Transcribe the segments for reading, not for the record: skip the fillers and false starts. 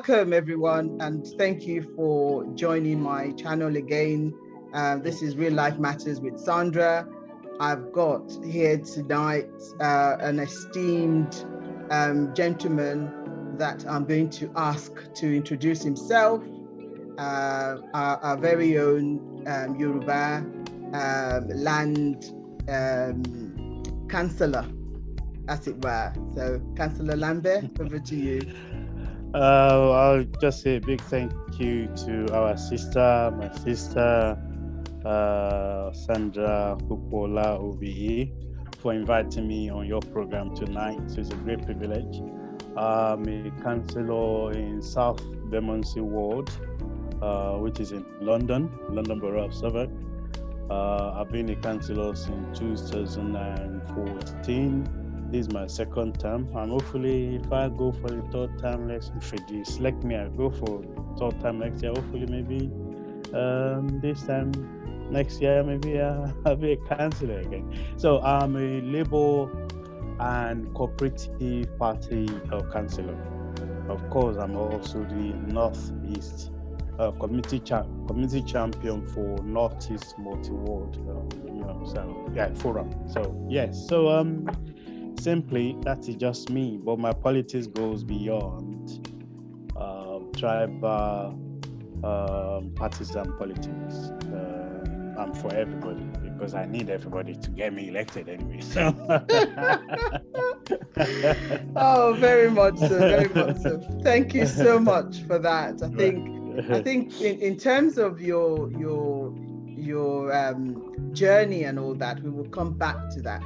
Welcome everyone, and thank you for joining my channel again. This is Real Life Matters with Sandra. I've got here tonight an esteemed gentleman that I'm going to ask to introduce himself, our very own Yoruba land councillor, as it were. So, Councillor Lambe, over to you. I'll just say a big thank you to my sister, Sandra Kupola OBE, for inviting me on your program tonight. So it's a great privilege. I'm a councillor in South Bermondsey Ward, which is in London Borough of Suffolk. I've been a councillor since 2014. This is my second term, and hopefully if I go for the third time if they select me, I'll go for third time next year. Hopefully maybe this time next year, maybe I'll be a councillor again. So I'm a Labour and Cooperative Party councillor. Of course, I'm also the Northeast community champion for Northeast Multi-Ward forum. So yes, simply, that is just me, but my politics goes beyond tribal partisan politics. I'm for everybody, because I need everybody to get me elected anyway. So. Oh, very much so, very much so. Thank you so much for that. I think in terms of your journey and all that, we will come back to that.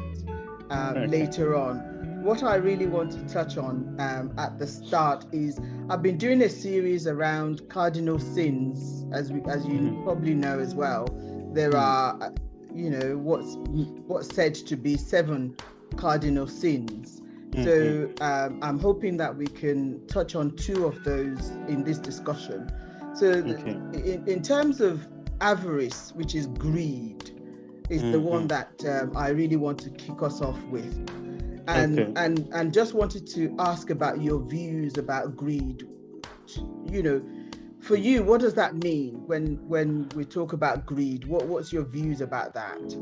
Later on. What I really want to touch on at the start is I've been doing a series around Cardinal Sins, as you probably know as well. There are, what's said to be 7 cardinal sins. So I'm hoping that we can touch on 2 of those in this discussion. So in terms of avarice, which is greed, is the one that I really want to kick us off with, and just wanted to ask about your views about greed. For you, what does that mean when we talk about greed? What's your views about that?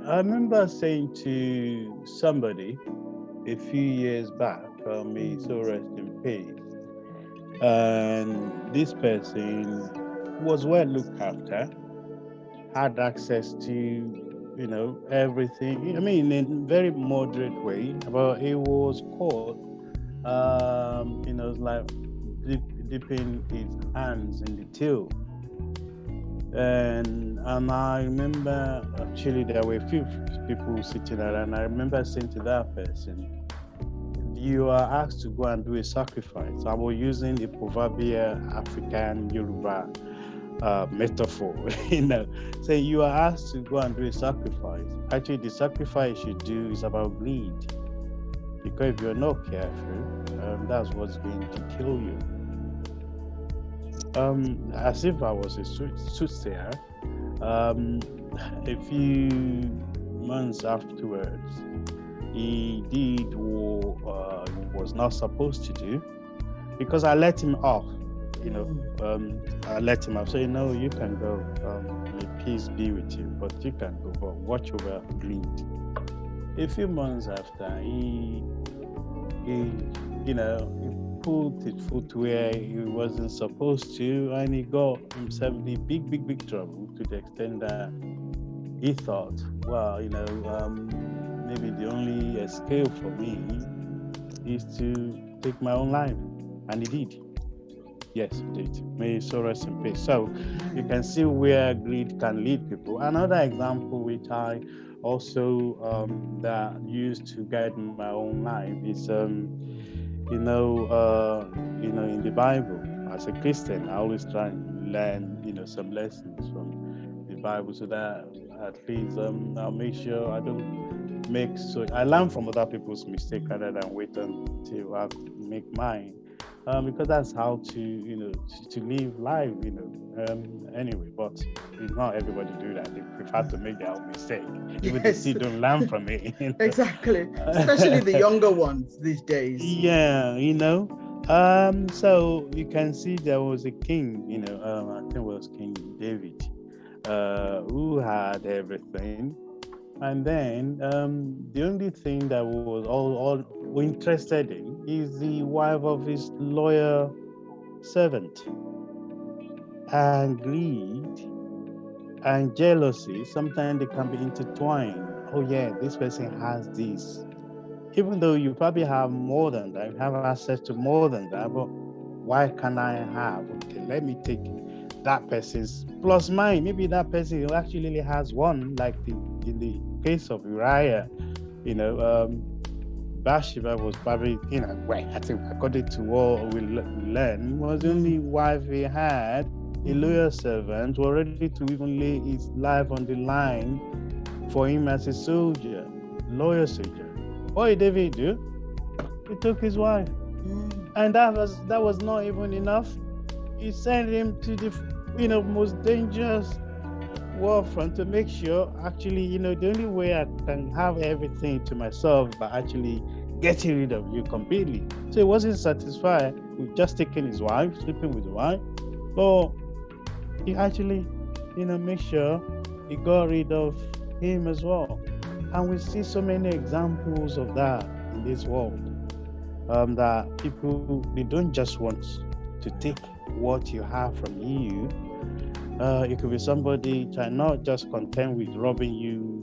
I remember saying to somebody a few years back, may so rest in peace, and this person was well looked after, had access to, everything. I mean, in a very moderate way, but it was caught, like dipping his hands in the till. And I remember, actually, there were a few people sitting there, and I remember saying to that person, you are asked to go and do a sacrifice. I was using a proverbial African Yoruba metaphor, say you are asked to go and do a sacrifice. Actually, the sacrifice you do is about greed, because if you're not careful, that's what's going to kill you. As if I was a soothsayer, a few months afterwards, he did what he was not supposed to do, because I let him off. I let him off. So, you can go. May peace be with you, but you can go. But watch over greed. A few months after, he put his foot where he wasn't supposed to, and he got himself in big trouble, to the extent that he thought, well, maybe the only escape for me is to take my own life, and he did. Yes, he did. May his soul rest in peace. So you can see where greed can lead people. Another example which I also that used to guide my own life is in the Bible. As a Christian, I always try and learn some lessons from the Bible, so that at least I'll make sure I don't I learn from other people's mistakes rather than wait until I make mine. Because that's how to live life, anyway. But not everybody do that. They prefer to make their own mistake, even they still don't learn from it. Exactly, especially the younger ones these days. Yeah, So you can see there was a king, I think it was King David, who had everything. And then the only thing that was all interested in is the wife of his loyal servant. And greed and jealousy, sometimes they can be intertwined. Oh yeah, this person has this. Even though you probably have more than that, you have access to more than that, but why can I have? Okay, let me take that person's plus mine. Maybe that person actually has one, like in the case of Uriah, Bathsheba was probably, well, I think according to what we learn, was the only wife he had, a loyal servant, who ready to even lay his life on the line for him as a soldier, loyal soldier. What did David do? He took his wife. And that was not even enough. He sent him to the most dangerous war front to make sure actually, the only way I can have everything to myself by actually getting rid of you completely. So he wasn't satisfied with just taking his wife, sleeping with the wife, but he actually, make sure he got rid of him as well. And we see so many examples of that in this world. That people, they don't just want to take what you have from you. It could be somebody not just content with robbing you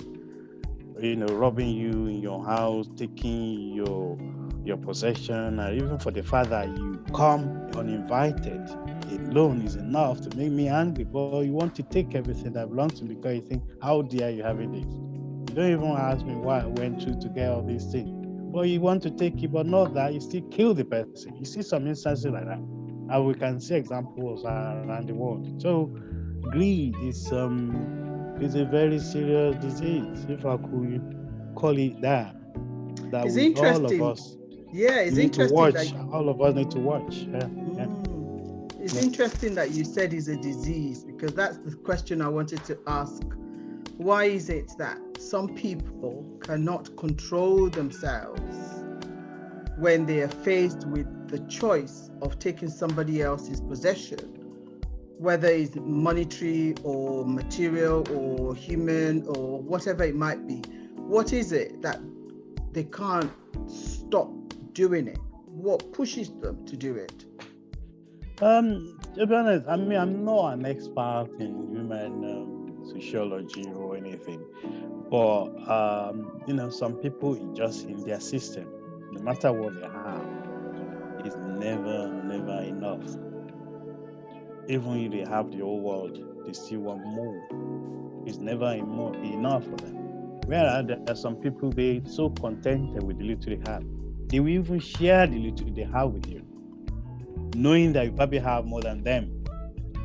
in your house, taking your possession, or even for the fact that you come uninvited alone is enough to make me angry. But you want to take everything that belongs to me because you think, how dare you having this? You don't even ask me why I went through to get all these things. Well, you want to take it, but not that you still kill the person. You see some instances like that, and we can see examples around the world. So greed is a very serious disease, if I could call it that. That it's we, interesting. all of us, yeah, it's need interesting. to watch. All of us need to watch. It's interesting that you said it's a disease, because that's the question I wanted to ask. Why is it that some people cannot control themselves when they are faced with the choice of taking somebody else's possession, whether it's monetary or material or human or whatever it might be? What is it that they can't stop doing it? What pushes them to do it? To be honest, I mean, I'm not an expert in human sociology or anything, but some people, it's just in their system. No matter what they have, it's never enough. Even if they have the whole world, they still want more. It's never enough for them. Whereas there are some people, they so contented with the little they have. They will even share the little they have with you, knowing that you probably have more than them.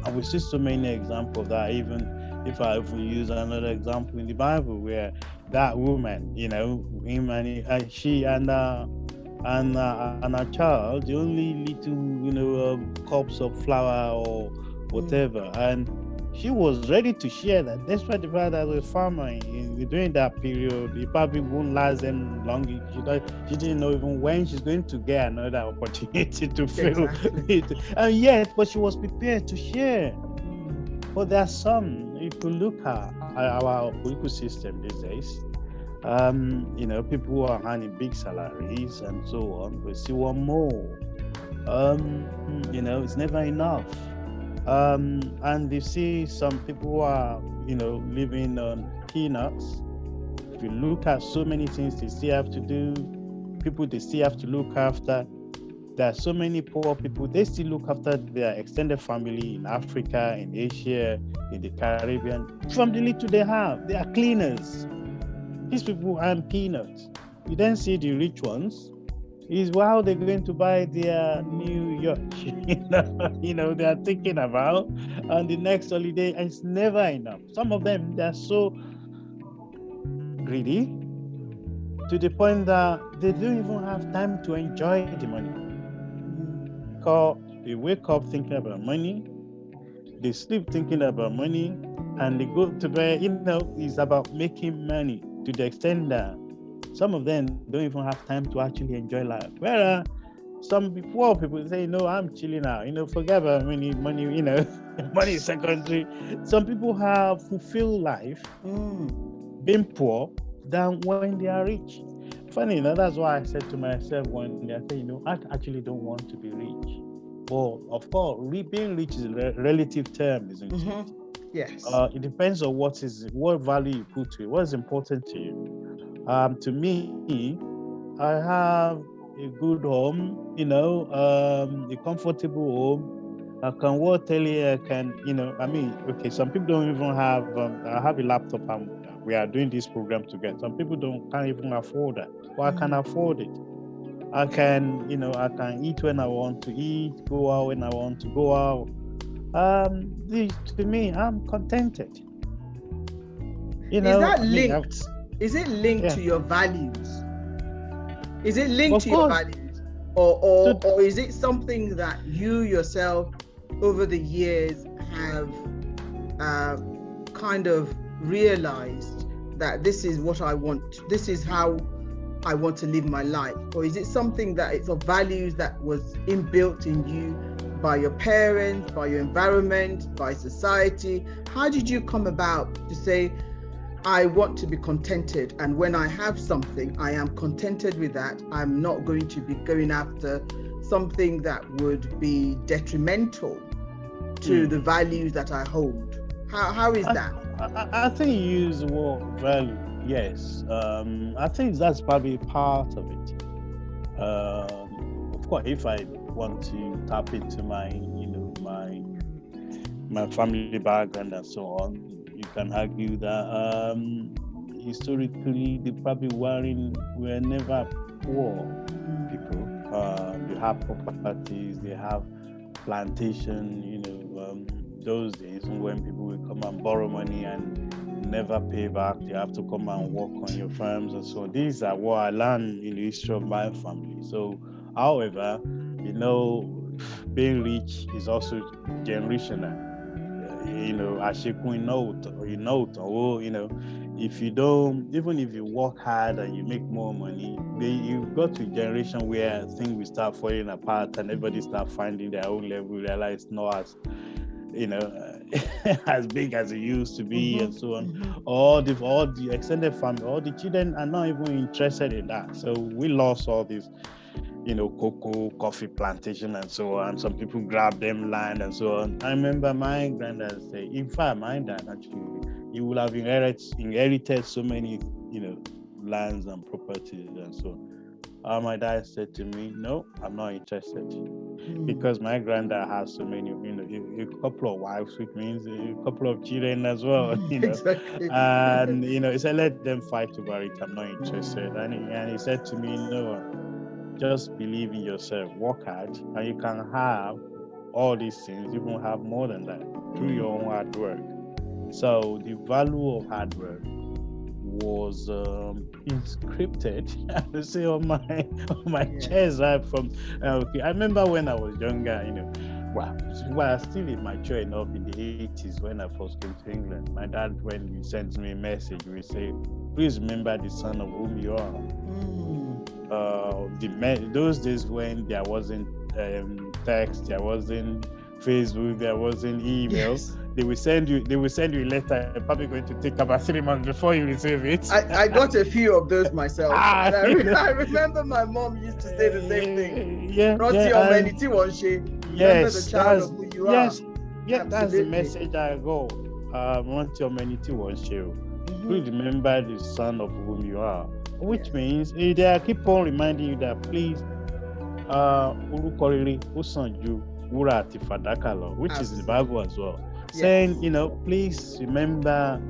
And we see so many examples of that. Even if I use another example in the Bible, where that woman, him and she and her child, the only little cups of flour or whatever, and she was ready to share that, despite the fact that as a farmer during that period, it probably won't last them long. She didn't know even when she's going to get another opportunity to fill it. And yet, but she was prepared to share. But there are some, if you look at our political system these days, people who are earning big salaries and so on, we still want more. It's never enough. And you see some people who are, living on peanuts. If you look at so many things they still have to do, people they still have to look after. There are so many poor people, they still look after their extended family in Africa, in Asia, in the Caribbean. From the little they have, they are cleaners. These people earn peanuts. You then see the rich ones, is how they're going to buy their new yacht. They are thinking about on the next holiday, and it's never enough. Some of them, they're so greedy to the point that they don't even have time to enjoy the money. Because they wake up thinking about money, they sleep thinking about money, and they go to bed, it's about making money, to the extent that some of them don't even have time to actually enjoy life. Whereas some poor people say, no, I'm chilling out. Forget about money. Money is secondary. Some people have fulfilled life being poor than when they are rich. Funny enough, that's why I said to myself one day, I said, I actually don't want to be rich. But of course, being rich is a relative term, isn't it? Yes. It depends on what value you put to it, what is important to you. To me, I have a good home, a comfortable home. I can work tele. I can, okay. Some people don't even have. I have a laptop, and we are doing this program together. Some people can't even afford that. Well, I can afford it. I can, I can eat when I want to eat, go out when I want to go out. To me, I'm contented. Is that linked? Is it linked to your values? Is it linked to your values, or is it something that you yourself over the years have kind of realized that this is what I want, this is how I want to live my life? Or is it something that it's of values that was inbuilt in you by your parents, by your environment, by society? How did you come about to say, I want to be contented, and when I have something, I am contented with that. I'm not going to be going after something that would be detrimental to the values that I hold? How is that? I think you use the word value. Yes. I think that's probably part of it. Of course, if I want to tap into my family background and so on, you can argue that historically they probably were never poor people. They have properties, they have plantation, those days when people will come and borrow money and never pay back, they have to come and work on your farms and so on. These are what I learned in the history of my family. So, however, being rich is also generational. If you don't, even if you work hard and you make more money, you got to a generation where things will start falling apart and everybody start finding their own level, realize it's not as as big as it used to be, and so on. All the extended family, all the children are not even interested in that. So we lost all this, cocoa, coffee plantation and so on. Some people grab them land and so on. I remember my granddad say, in fact, my dad actually, he would have inherited so many, lands and properties and so on. My dad said to me, no, I'm not interested, because my granddad has so many, a couple of wives, which means a couple of children as well, Exactly. And, he said, let them fight over it. I'm not interested. And he said to me, no, just believe in yourself, work hard, and you can have all these things. You will have more than that through your own hard work. So the value of hard work was inscripted, I would say, on my chest, right from. I remember when I was younger, still immature enough in the 80s when I first came to England. My dad, when he sends me a message, will say, "Please remember the son of whom you are." Those days when there wasn't text, there wasn't Facebook, there wasn't email. Yes. They will send you a letter. You're probably going to take about 3 months before you receive it. I got a few of those myself. And I remember my mom used to say the same thing. Remember the child of who you are. Yes, that's the message I go. Please remember the son of whom you are. Which means they keep on reminding you that please, which is the Bible as well. Yes. Saying, please remember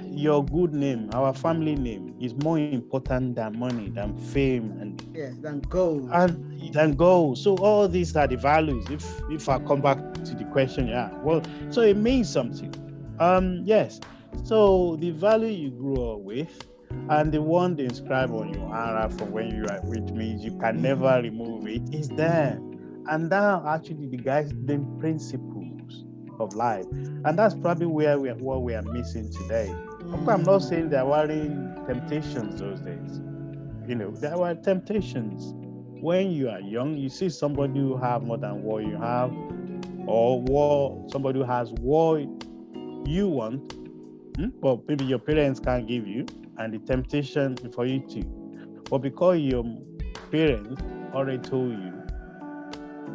your good name, our family name is more important than money, than fame, and than gold. Than gold. So all these are the values. If I come back to the question, so it means something. Yes. So the value you grew up with, and the one they inscribe on your aura from when you are, which means you can never remove it, is there. And that actually the principles of life. And that's probably what we are missing today. Of course, I'm not saying there weren't temptations those days. There were temptations. when you are young, you see somebody who have more than what you have, or somebody who has what you want, but maybe your parents can't give you, and the temptation for you to. But because your parents already told you,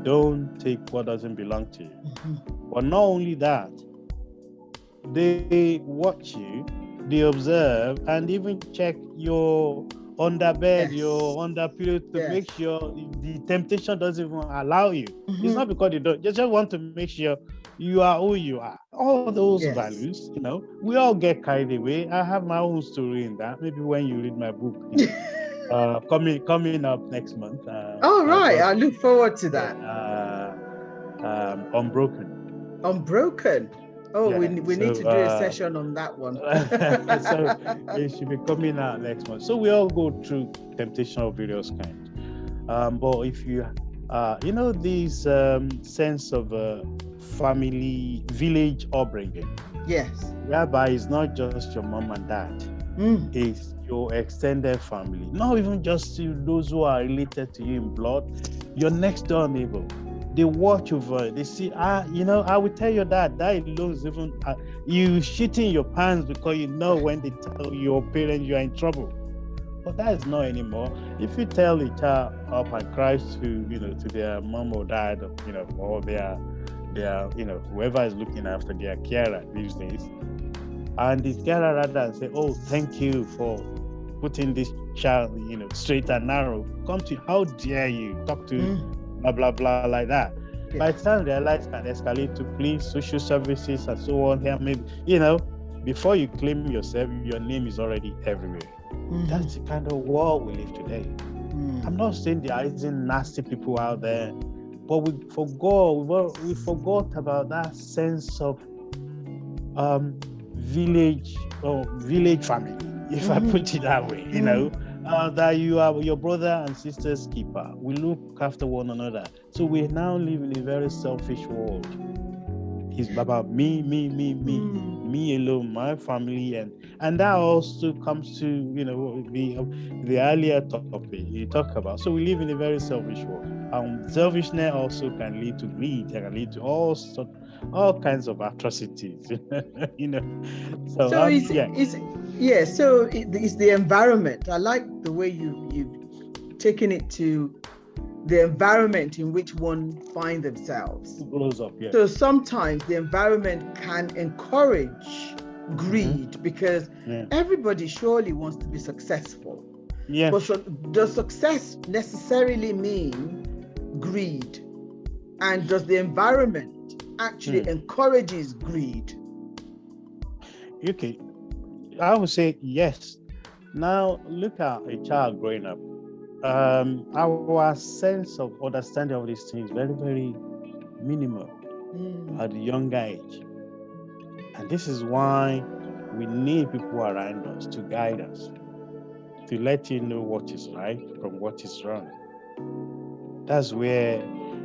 don't take what doesn't belong to you. But not only that, they watch you, they observe, and even check your under bed, your under pillow to make sure the temptation doesn't even allow you. It's not because they don't, they just want to make sure you are who you are. All those values, we all get carried away. I have my own story in that. Maybe when you read my book, coming up next month. I look forward to that. Unbroken. Unbroken. Oh, we need to do a session on that one. So it should be coming out next month. So we all go through temptation of various kinds. But if you, this sense of family, village upbringing. Yes. Whereby it's not just your mom and dad. It's your extended family. Not even just those who are related to you in blood. Your next door neighbor. They watch over, they see, I will tell your dad, that alone is even, you shitting your pants because when they tell your parents you are in trouble. But that is not anymore. If you tell a child up and cries to their mom or dad, or their whoever is looking after their carer these days, and the carer rather than say, oh, thank you for putting this child, straight and narrow, come to, how dare you talk to blah blah blah like that. By the time their life can escalate to police, social services, and so on, here maybe before you claim yourself, your name is already everywhere. That's the kind of world we live today. I'm not saying there isn't nasty people out there, but we forgot about that sense of village family, if I put it that way. That you are your brother and sister's keeper. We look after one another. So we now live in a very selfish world. It's about me alone, my family, and that also comes to the earlier topic you talk about. So we live in a very selfish world. Selfishness also can lead to greed. It can lead to all kinds of atrocities. So it's the environment. I like the way you've taken it to the environment in which one finds themselves. Grows up, yeah. So sometimes the environment can encourage greed because everybody surely wants to be successful. Yeah. But does success necessarily mean greed? And does the environment actually encourages greed? Okay. I would say yes. Now look at a child growing up. Our sense of understanding of these things is very, very minimal at a younger age. And this is why we need people around us to guide us, to let you know what is right from what is wrong. That's where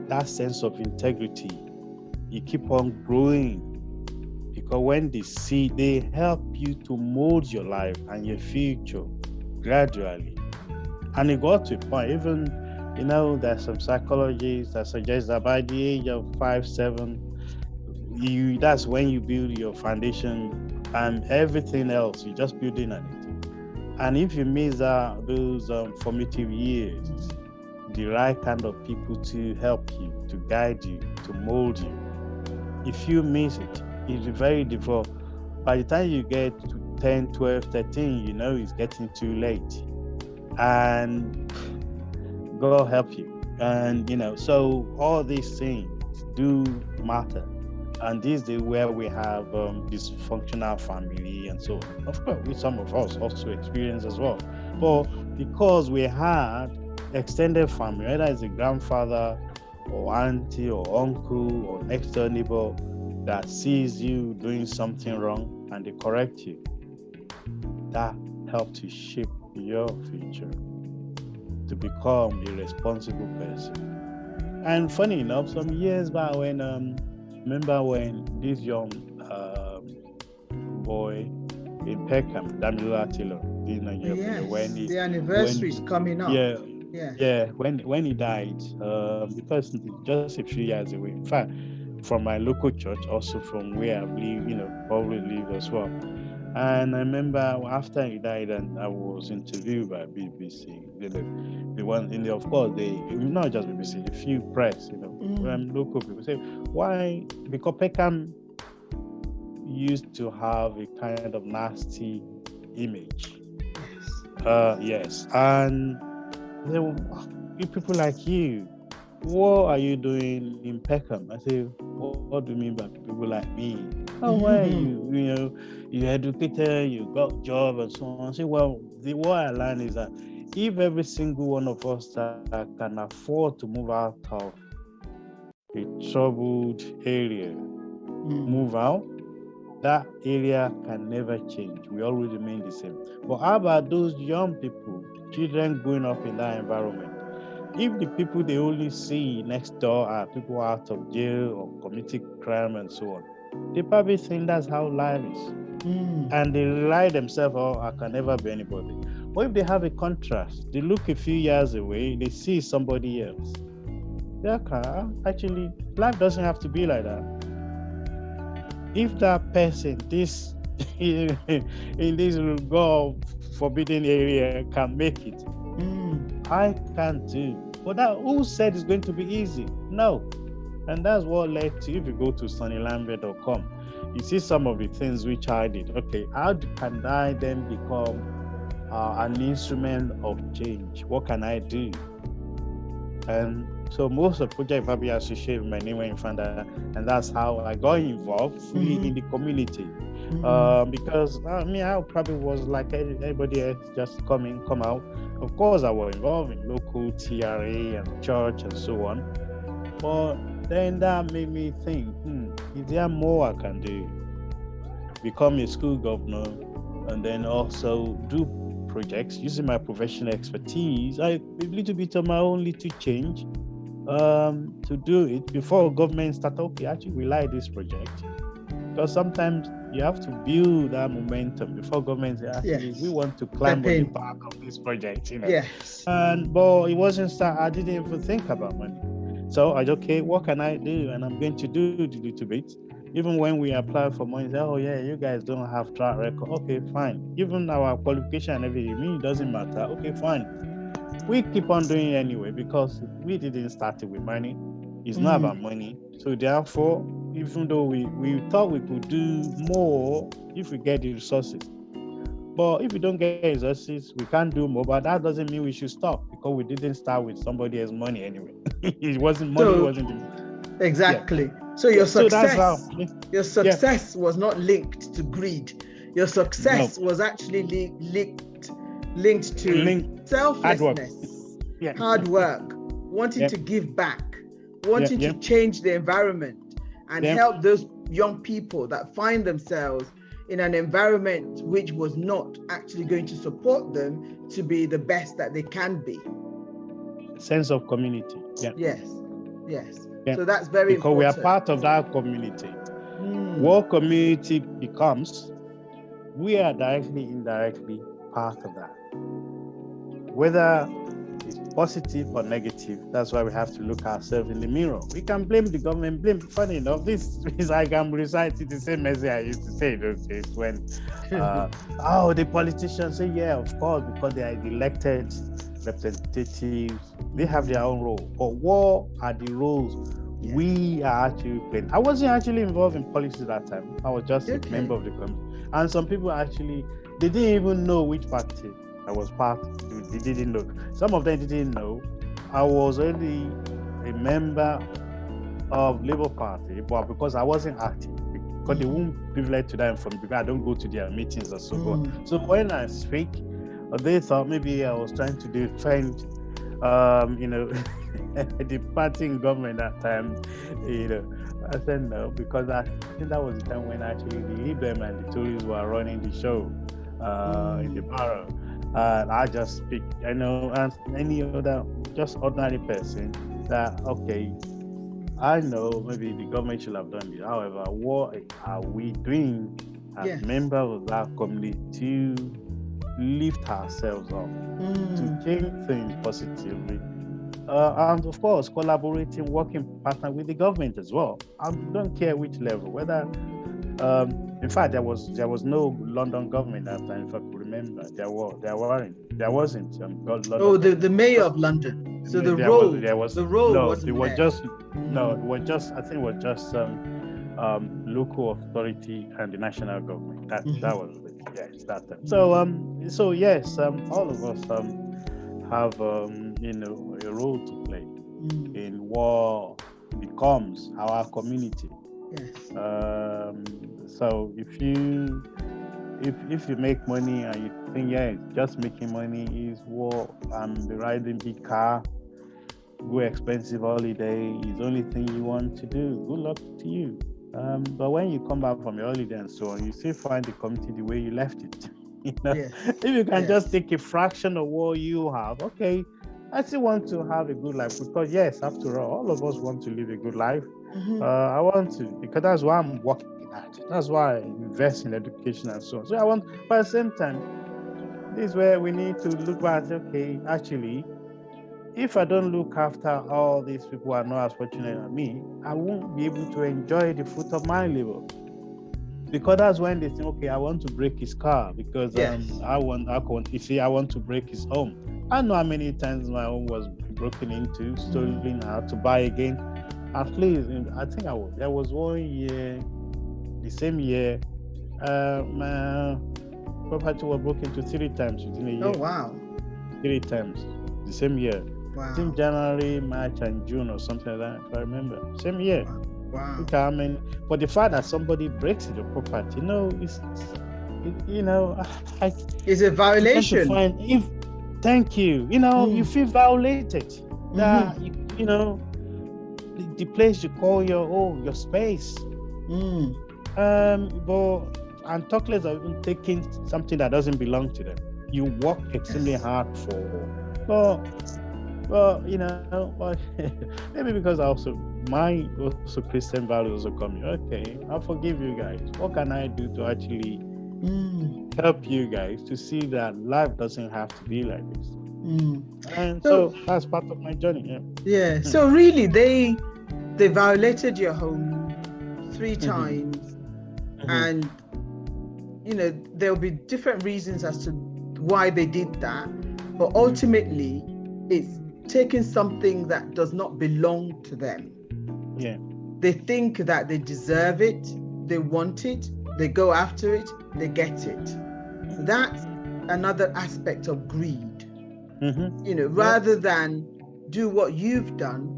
that sense of integrity, you keep on growing. Because when they see, they help you to mold your life and your future gradually. And it got to a point, even, there's some psychologists that suggest that by the age of 5, 7, that's when you build your foundation, and everything else, you're just building on it. And if you miss out those formative years, the right kind of people to help you, to guide you, to mold you, if you miss it, it's very difficult. By the time you get to 10, 12, 13, it's getting too late. And God help you. And, so all these things do matter. And this is where we have dysfunctional family and so on. Of course, with some of us also experience as well. But because we had extended family, whether it's a grandfather or auntie or uncle or next door neighbor that sees you doing something wrong and they correct you, that helps to shape your future to become a responsible person. And funny enough, some years back when remember when this young boy in Peckham, Damilola Taylor, when the anniversary is coming up. Yeah, Yeah, when he died, because just a few years away. In fact, from my local church, also from where I've lived, probably live as well. And I remember after he died, and I was interviewed by BBC. The one in the, of course, they not just BBC, a few press, local people say why, because Peckham used to have a kind of nasty image. Yes, and they were, people like you, what are you doing in Peckham? I say, what do you mean by people like me? Oh, why you educated, you got job and so on. I say, well, what I learned is that if every single one of us that can afford to move out of a troubled area, move out, that area can never change. We always remain the same. But how about those young people, children growing up in that environment? If the people they only see next door are people out of jail or committing crime and so on, they probably think that's how life is. And they rely themselves, oh, I can never be anybody. But if they have a contrast, they look a few years away, they see somebody else. Actually, life doesn't have to be like that. If that person, this in this God forbidden area can make it, I can too. But that who said it's going to be easy? No. And that's what led to, if you go to sunnylambe.com, you see some of the things which I did. Okay, how can I then become an instrument of change? What can I do? And so most of the project probably associated with my name in front of that, and that's how I got involved fully in the community. Because I probably was like anybody else, just come out. Of course, I was involved in local TRA and church and so on. But then that made me think, is there more I can do? Become a school governor, and then also do projects using my professional expertise. A little bit of my own little change to do it before government start. Okay, actually, we like this project. Because sometimes you have to build that momentum before government say, actually, we want to climb on the back of this project. But it wasn't start. I didn't even think about money. So I said, okay, what can I do? And I'm going to do a little bit. Even when we apply for money, say, oh yeah, you guys don't have track record. Okay, fine. Even our qualification and everything, it doesn't matter. Okay, fine. We keep on doing it anyway because we didn't start it with money. It's not about money. So therefore, even though we thought we could do more if we get the resources. But if we don't get resources, we can't do more. But that doesn't mean we should stop because we didn't start with somebody else's money anyway. It wasn't money, it wasn't exactly. Yeah. So your success was not linked to greed. Your success was actually linked to selflessness, hard work, wanting to give back, wanting to change the environment and help those young people that find themselves in an environment which was not actually going to support them to be the best that they can be. Sense of community. Yes. So that's very important. Because we are part of that community. What community becomes, we are directly, indirectly part of that. Whether it's positive or negative, that's why we have to look ourselves in the mirror. We can blame the government. Funny enough, this is like I'm reciting the same message I used to say those days when, the politicians say, yeah, of course, because they are elected representatives, they have their own role. But what are the roles we are actually playing? I wasn't actually involved in politics at that time. I was just a member of the committee. And some people actually, they didn't even know which party I was part of. They didn't know. Some of them didn't know. I was only a member of Labour Party, but because I wasn't active, because they won't privilege to that information because I don't go to their meetings and so on. So when I speak, they thought maybe I was trying to defend, the party in government that time. I said no, because I think that was the time when actually the Libem and the Tories were running the show in the borough. And I just speak, as any other, just ordinary person, that, okay, I know maybe the government should have done this. However, what are we doing as members of that community to lift ourselves up, to change things positively. And of course, collaborating, working partner with the government as well. I don't care which level, whether in fact there was no London government at that time, if I could remember. There wasn't London Oh, the government. mayor of London. So the there role was wasn't it was there. just I think it was just local authority and the national government. That was it. Yes, that time. So yes, all of us have a role to play in what becomes our community. Yes. So if you make money and you think just making money is what riding big car, go expensive holiday is the only thing you want to do, good luck to you. But when you come back from your holiday and so on, you still find the community the way you left it. Yes. If you can just take a fraction of what you have, okay, I still want to have a good life, because yes, after all of us want to live a good life. I want to, because that's why I'm working at. That's why I invest in education and so on. So I want, but at the same time, this is where we need to look back and say, okay, actually, if I don't look after all these people who are not as fortunate as me, I won't be able to enjoy the fruit of my labor. Because that's when they think, okay, I want to break his car because I want to break his home. I know how many times my home was broken into, stolen, I had to buy again. At least, I think there was 1 year, the same year, my property was broken into 3 times within a year. Oh, wow. 3 times, the same year. Wow. I think January, March, and June or something like that, if I remember. Same year. Wow. Look, I mean, for the fact that somebody breaks the property, it's a violation. Thank you. You feel violated. That the place you call your home, your space. And talk less of even taking something that doesn't belong to them. You work extremely hard for. But maybe because my Christian values also come. Okay, I forgive you guys. What can I do to actually help you guys to see that life doesn't have to be like this? And so that's part of my journey. Yeah. So really, they violated your home 3 times, and there'll be different reasons as to why they did that, but ultimately, it's taking something that does not belong to them. Yeah. They think that they deserve it, they want it, they go after it, they get it. That's another aspect of greed. Rather than do what you've done,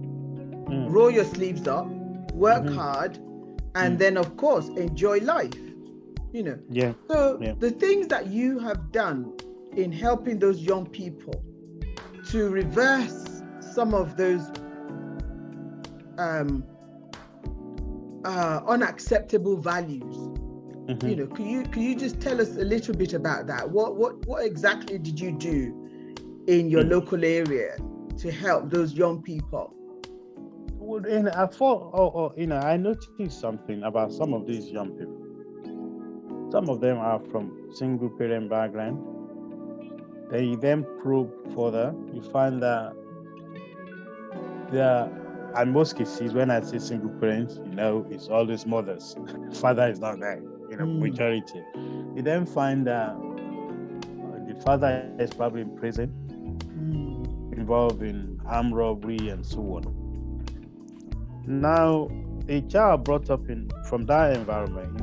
roll your sleeves up, work hard, and then of course enjoy life. The things that you have done in helping those young people to reverse some of those unacceptable values. Can you just tell us a little bit about that? What exactly did you do in your local area to help those young people? Well, I noticed something about some of these young people. Some of them are from single parent background. You then probe further, you find that in most cases, when I say single parents, it's always mothers. Father is not there, majority. You then find that the father is probably in prison, involved in armed robbery and so on. Now, a child brought up from that environment,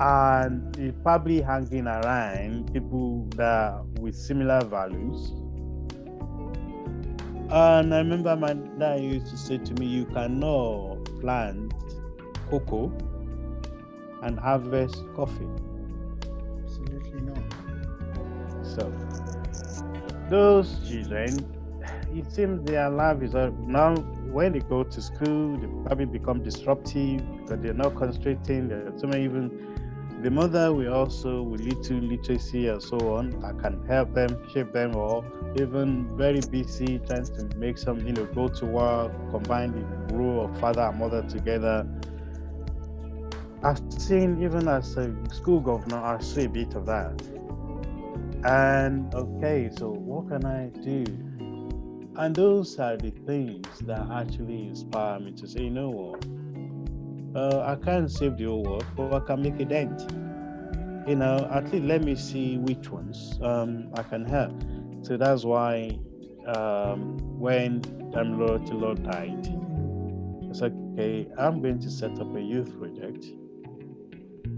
and he's probably hanging around people that with similar values. And I remember my dad used to say to me, you cannot plant cocoa and harvest coffee. Absolutely not. So those children, it seems their life is now when they go to school, they probably become disruptive because they're not concentrating. Some even the mother will also with little literacy and so on that can help them, shape them, or even very busy trying to make some, go to work, combine the role of father and mother together. I've seen, even as a school governor, I see a bit of that. And okay, so what can I do? And those are the things that actually inspire me to say, you know what? I can't save the whole world, but I can make a dent. At least let me see which ones I can help. So that's why when Lord died, it's okay, I'm going to set up a youth project.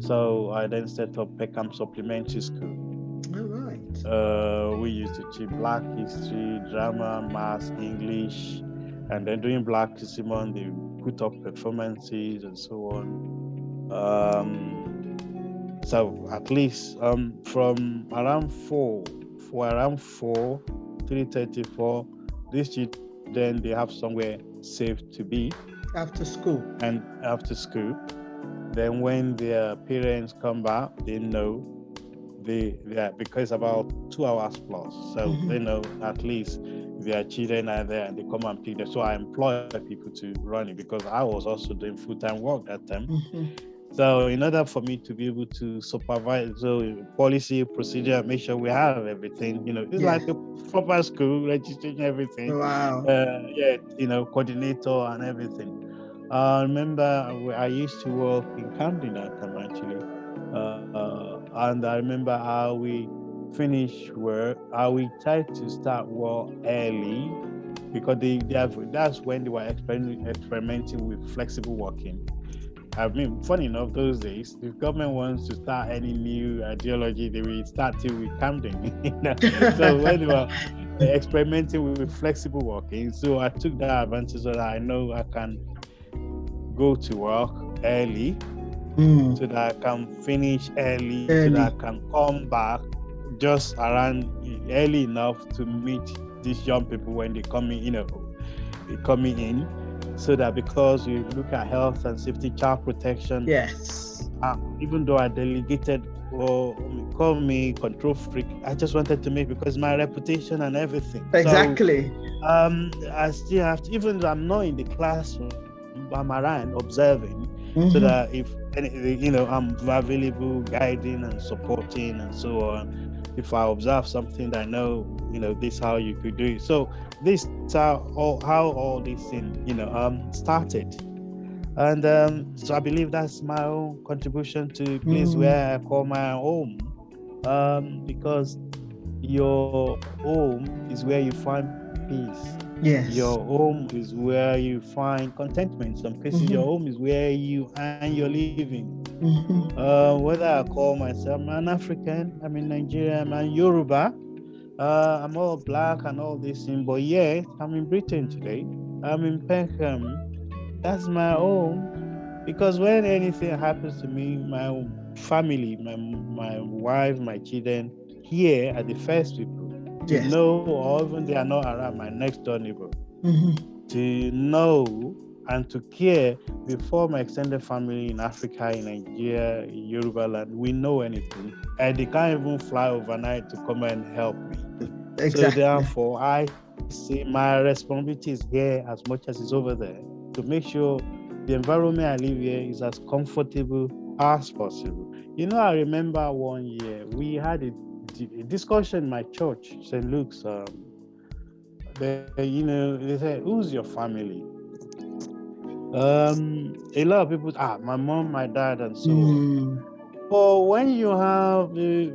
So I then set up Peckham Supplementary School. All right. We used to teach Black history, drama, maths, English, and then during Black History Month, they put up performances and so on. So at least from around 3:34, these children, they have somewhere safe to be After school. And after school, then when their parents come back, they know because about 2 hours plus, so they know at least their children are there and they come and pick them. So I employ people to run it because I was also doing full-time work that time. So in order for me to be able to supervise, so policy, procedure, make sure we have everything, it's like a proper school, registering everything. Wow. Coordinator and everything. I remember I used to work in Camden that time actually. And I remember how we finished work, how we tried to start work early because that's when they were experimenting with flexible working. I mean, funny enough, those days, if government wants to start any new ideology, they will start it with Camden. So when they were experimenting with flexible working, so I took that advantage so that I know I can go to work early, so that I can finish early, so that I can come back just around early enough to meet these young people when they come in, coming in. So that because we look at health and safety, child protection. Yes. Even though I delegated or call me control freak, I just wanted to make because my reputation and everything. Exactly. So, I still have to, even though I'm not in the classroom, I'm around observing, so that if I'm available, guiding and supporting and so on. If I observe something that I know, this is how you could do it. So this is how all these things, started. And so I believe that's my own contribution to a place where I call my home. Because your home is where you find peace. Yes. Your home is where you find contentment. Some cases, your home is where you earn your living. Whether I call myself an African, I'm in Nigeria, I'm a Yoruba, I'm all Black and all this thing, but yet I'm in Britain today. I'm in Peckham. That's my home, because when anything happens to me, my family, my wife, my children here are the first people to know, or even they are not around, my next door neighbor, to know and to care before my extended family in Africa, in Nigeria, in Yoruba land, we know anything. And they can't even fly overnight to come and help me. Exactly. So therefore, I say my responsibility is here as much as it's over there, to make sure the environment I live here is as comfortable as possible. I remember one year we had a discussion in my church, St. Luke's. They said, "Who's your family?" A lot of people, my mom, my dad, and so on. But when you got a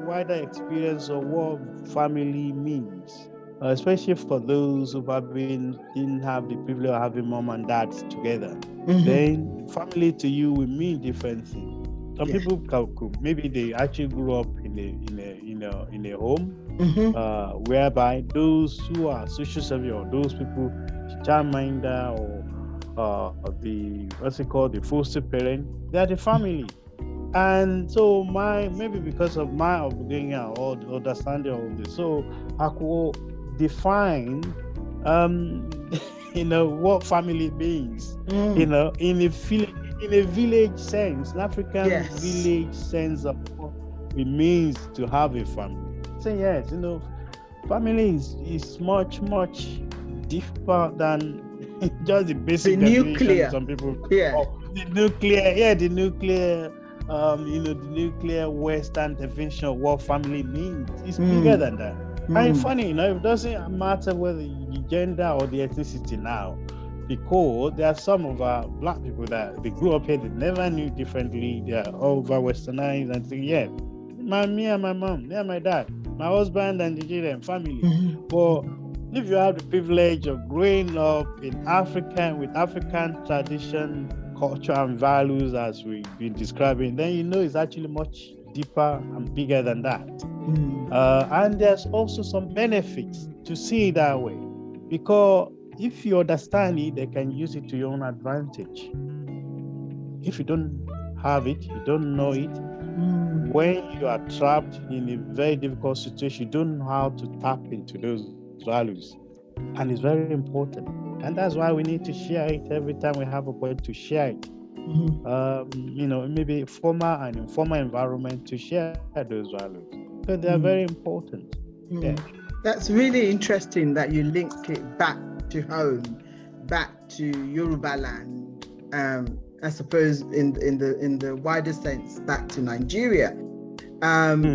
wider experience of what family means, especially for those who didn't have the privilege of having mom and dad together, then family to you will mean different things. Some people maybe they actually grew up in a home whereby those who are social service, or those people, childminder, or the foster parent, they are the family. And so maybe because of my upbringing or understanding of this, so I could define what family means, in a village sense, an African village sense of what it means to have a family. So yes, family is much, much deeper than just the basic The definition. nuclear. Some people, Yeah. the nuclear, the nuclear. The nuclear Western definition of what family means is bigger than that. And funny, it doesn't matter whether the gender or the ethnicity now, because there are some of our black people that they grew up here, they never knew differently. They are over Westernized and think, yeah, me and my mom, me and my dad, my husband and the children, family. But if you have the privilege of growing up in Africa with African tradition, culture and values as we've been describing, then it's actually much deeper and bigger than that. And there's also some benefits to see it that way, because if you understand it, they can use it to your own advantage. If you don't have it, you don't know it, when you are trapped in a very difficult situation, you don't know how to tap into those values. And it's very important. And that's why we need to share it every time we have a point to share it. Maybe formal and informal environment to share those values. So they are very important. Yeah. That's really interesting that you link it back to home, back to Yoruba land. I suppose in the wider sense, back to Nigeria,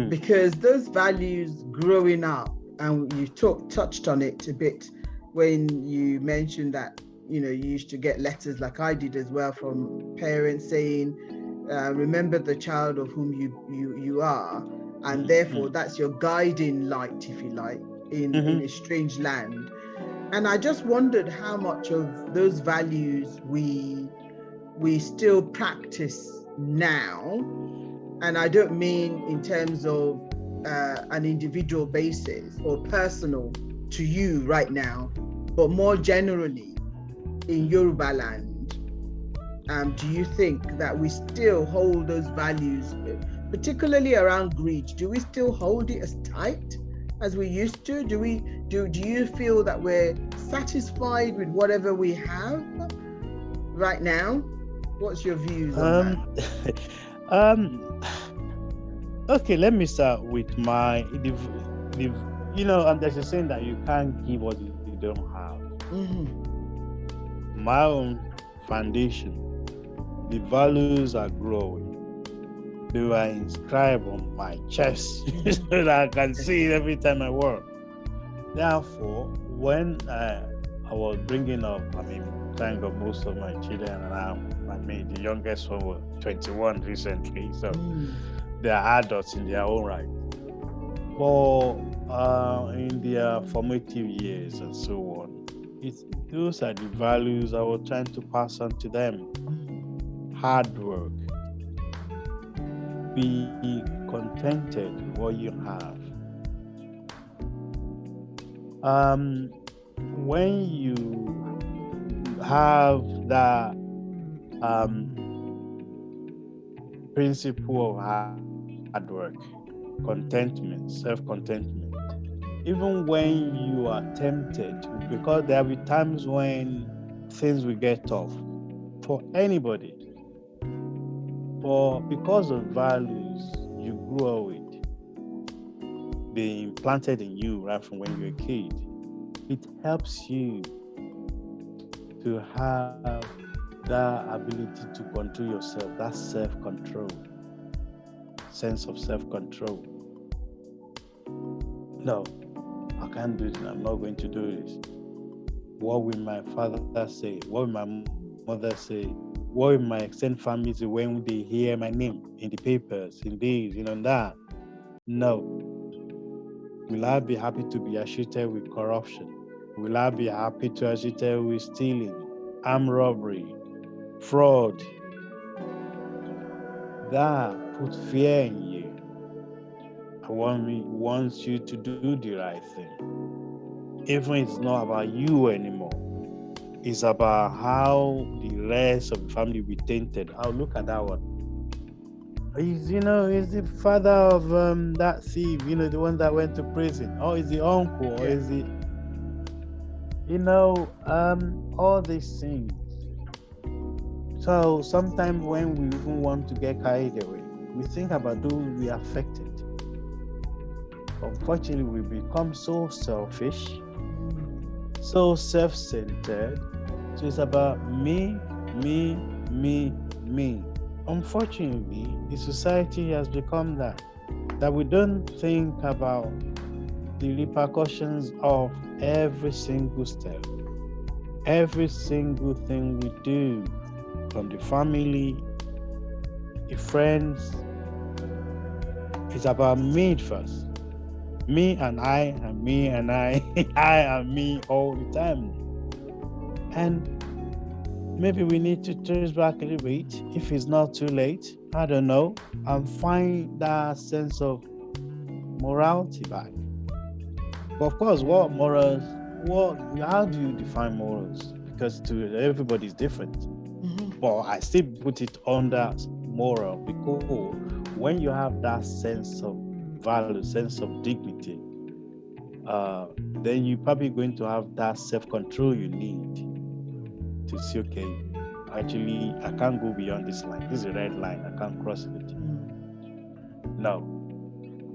because those values growing up, and you touched on it a bit when you mentioned that you used to get letters like I did as well from parents saying, remember the child of whom you are, and therefore that's your guiding light, if you like, in a strange land. And I just wondered how much of those values we still practice now. And I don't mean in terms of an individual basis or personal to you right now, but more generally in Yoruba land. Do you think that we still hold those values, particularly around greed? Do we still hold it as tight as we used to? Do you feel that we're satisfied with whatever we have right now? What's your views on that? Okay, let me start with my there's a saying that you can't give what you don't have. My own foundation, the values are growing. They were inscribed on my chest so that I can see it every time I work. Therefore, when I was bringing up, thank God most of my children the youngest one was 21 recently, so they are adults in their own right. But in their formative years and so on, those are the values I was trying to pass on to them. Hard work. Be contented with what you have. When you have that principle of hard work, contentment, self-contentment, even when you are tempted, because there will be times when things will get tough for anybody, but because of values you grew up with, being implanted in you right from when you're a kid, it helps you to have that ability to control yourself, that self-control, sense of self-control. No, I can't do this. I'm not going to do this. What will my father say? What will my mother say? What will my extended family say when they hear my name in the papers, in this, that? No. Will I be happy to be associated with corruption? Will I be happy to associate with stealing, armed robbery, fraud? That puts fear in you. I wants you to do the right thing. Even it's not about you anymore. It's about how the rest of the family will be tainted. Oh, look at that one. He's the father of that thief, the one that went to prison. Or is the uncle, or is it, all these things. So sometimes when we even want to get carried away, we think about those we affected. Unfortunately, we become so selfish, so self-centered, So it's about me, me, me, me. Unfortunately, the society has become that we don't think about the repercussions of every single step, every single thing we do, from the family, the friends. It's about me first. Me and I, and me and I, I and me all the time. And maybe we need to trace back a little bit if it's not too late. I don't know. And find that sense of morality back. But of course, what morals? How do you define morals? Because to everybody is different. Mm-hmm. But I still put it under moral, because when you have that sense of value, sense of dignity, then you're probably going to have that self-control you need to say, okay, actually, I can't go beyond this line. This is a red line. I can't cross it. No,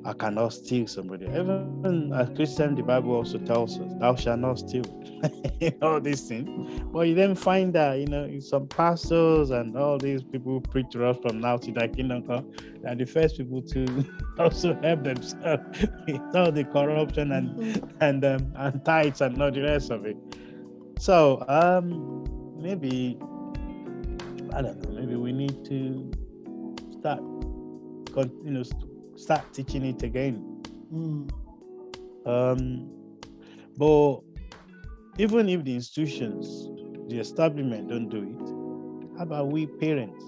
I cannot steal somebody. Even as Christian, the Bible also tells us, thou shalt not steal. All these things. But you then find that, some pastors and all these people who preach to us from now to that kingdom come, are the first people to also help themselves with all the corruption and tithes and all the rest of it. So maybe, I don't know, maybe we need to start start teaching it again. But even if the institutions, the establishment don't do it, how about we parents?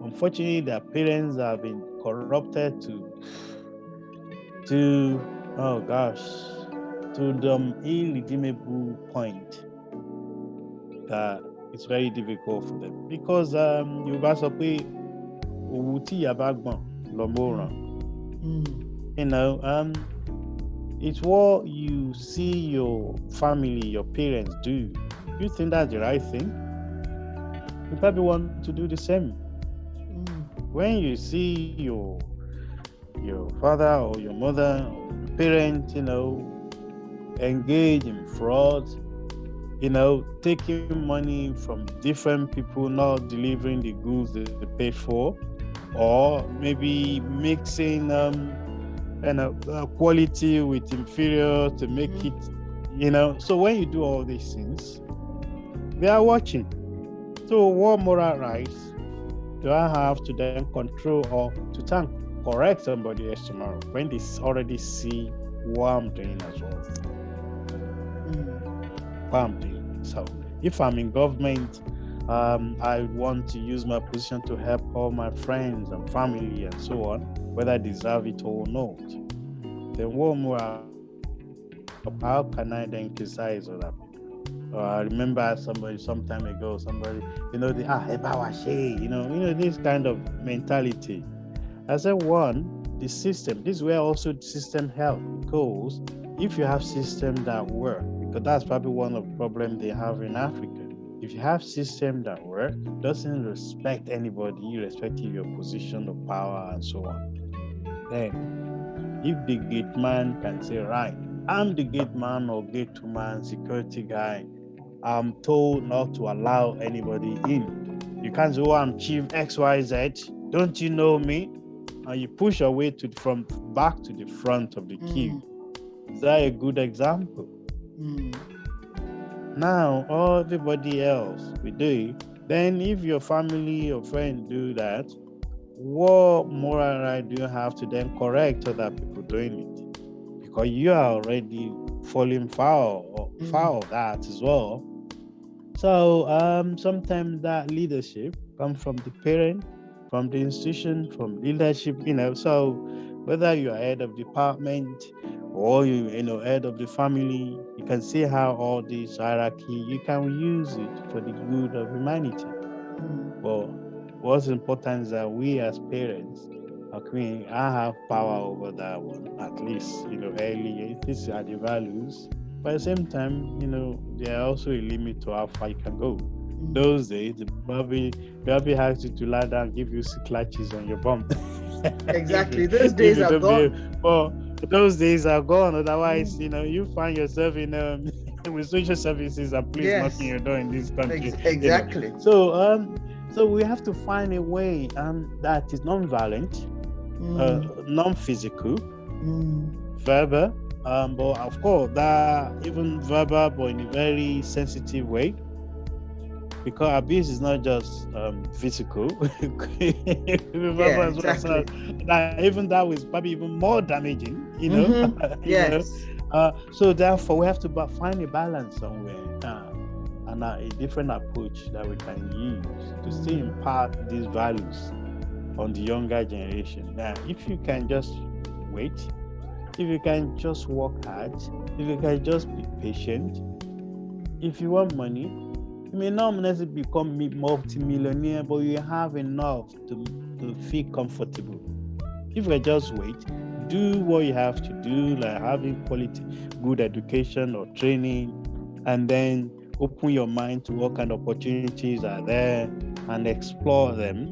Unfortunately, their parents have been corrupted to the irredeemable point that it's very difficult for them, because you must say it's what you see your family, your parents do. You think that's the right thing? You probably want to do the same. When you see your father or your mother or your parent, engage in fraud, taking money from different people, not delivering the goods that they paid for, or maybe mixing quality with inferior to make it, So when you do all these things, they are watching. So what moral rights do I have to then control or to correct somebody else tomorrow when they already see what I'm doing as well? What I'm doing. So if I'm in government, I want to use my position to help all my friends and family and so on, whether I deserve it or not. Then what more? How can I then criticize other people? I remember somebody some time ago, this kind of mentality. I said, one, the system. This is where also the system help, because if you have systems that work, because that's probably one of the problems they have in Africa. If you have system that work, doesn't respect anybody, irrespective of your position of power and so on, then if the gate man can say, right, I'm the gate man or gate woman, security guy, I'm told not to allow anybody in. You can't say, oh, I'm Chief XYZ, don't you know me? And you push your way from back to the front of the queue. Is that a good example? Now, everybody else we do. Then if your family or friend do that, what moral right do you have to then correct other people doing it? Because you are already falling foul of that as well. So sometimes that leadership comes from the parent, from the institution, from leadership, so whether you're head of department or you head of the family, you can see how all this hierarchy, you can use it for the good of humanity. But what's important is that we as parents, I have power over that one, at least, early. These are the values. But at the same time, there are also a limit to how far you can go. Those days, the baby has to lie down and give you scratches on your bum. Exactly. Those days are gone. Those days are gone. Otherwise, you find yourself in with social services and police knocking your door in this country. Exactly. So we have to find a way that is non-violent, non-physical, verbal, but of course that even verbal, but in a very sensitive way. Because abuse is not just physical. Yeah, exactly. Even that was probably even more damaging, you know. Yes. So therefore, we have to find a balance somewhere, and a different approach that we can use to still impart these values on the younger generation. Now, if you can just wait, if you can just work hard, if you can just be patient, if you want money, you may not necessarily become multi-millionaire, but you have enough to feel comfortable. If you just wait, do what you have to do, like having quality, good education or training, and then open your mind to what kind of opportunities are there and explore them,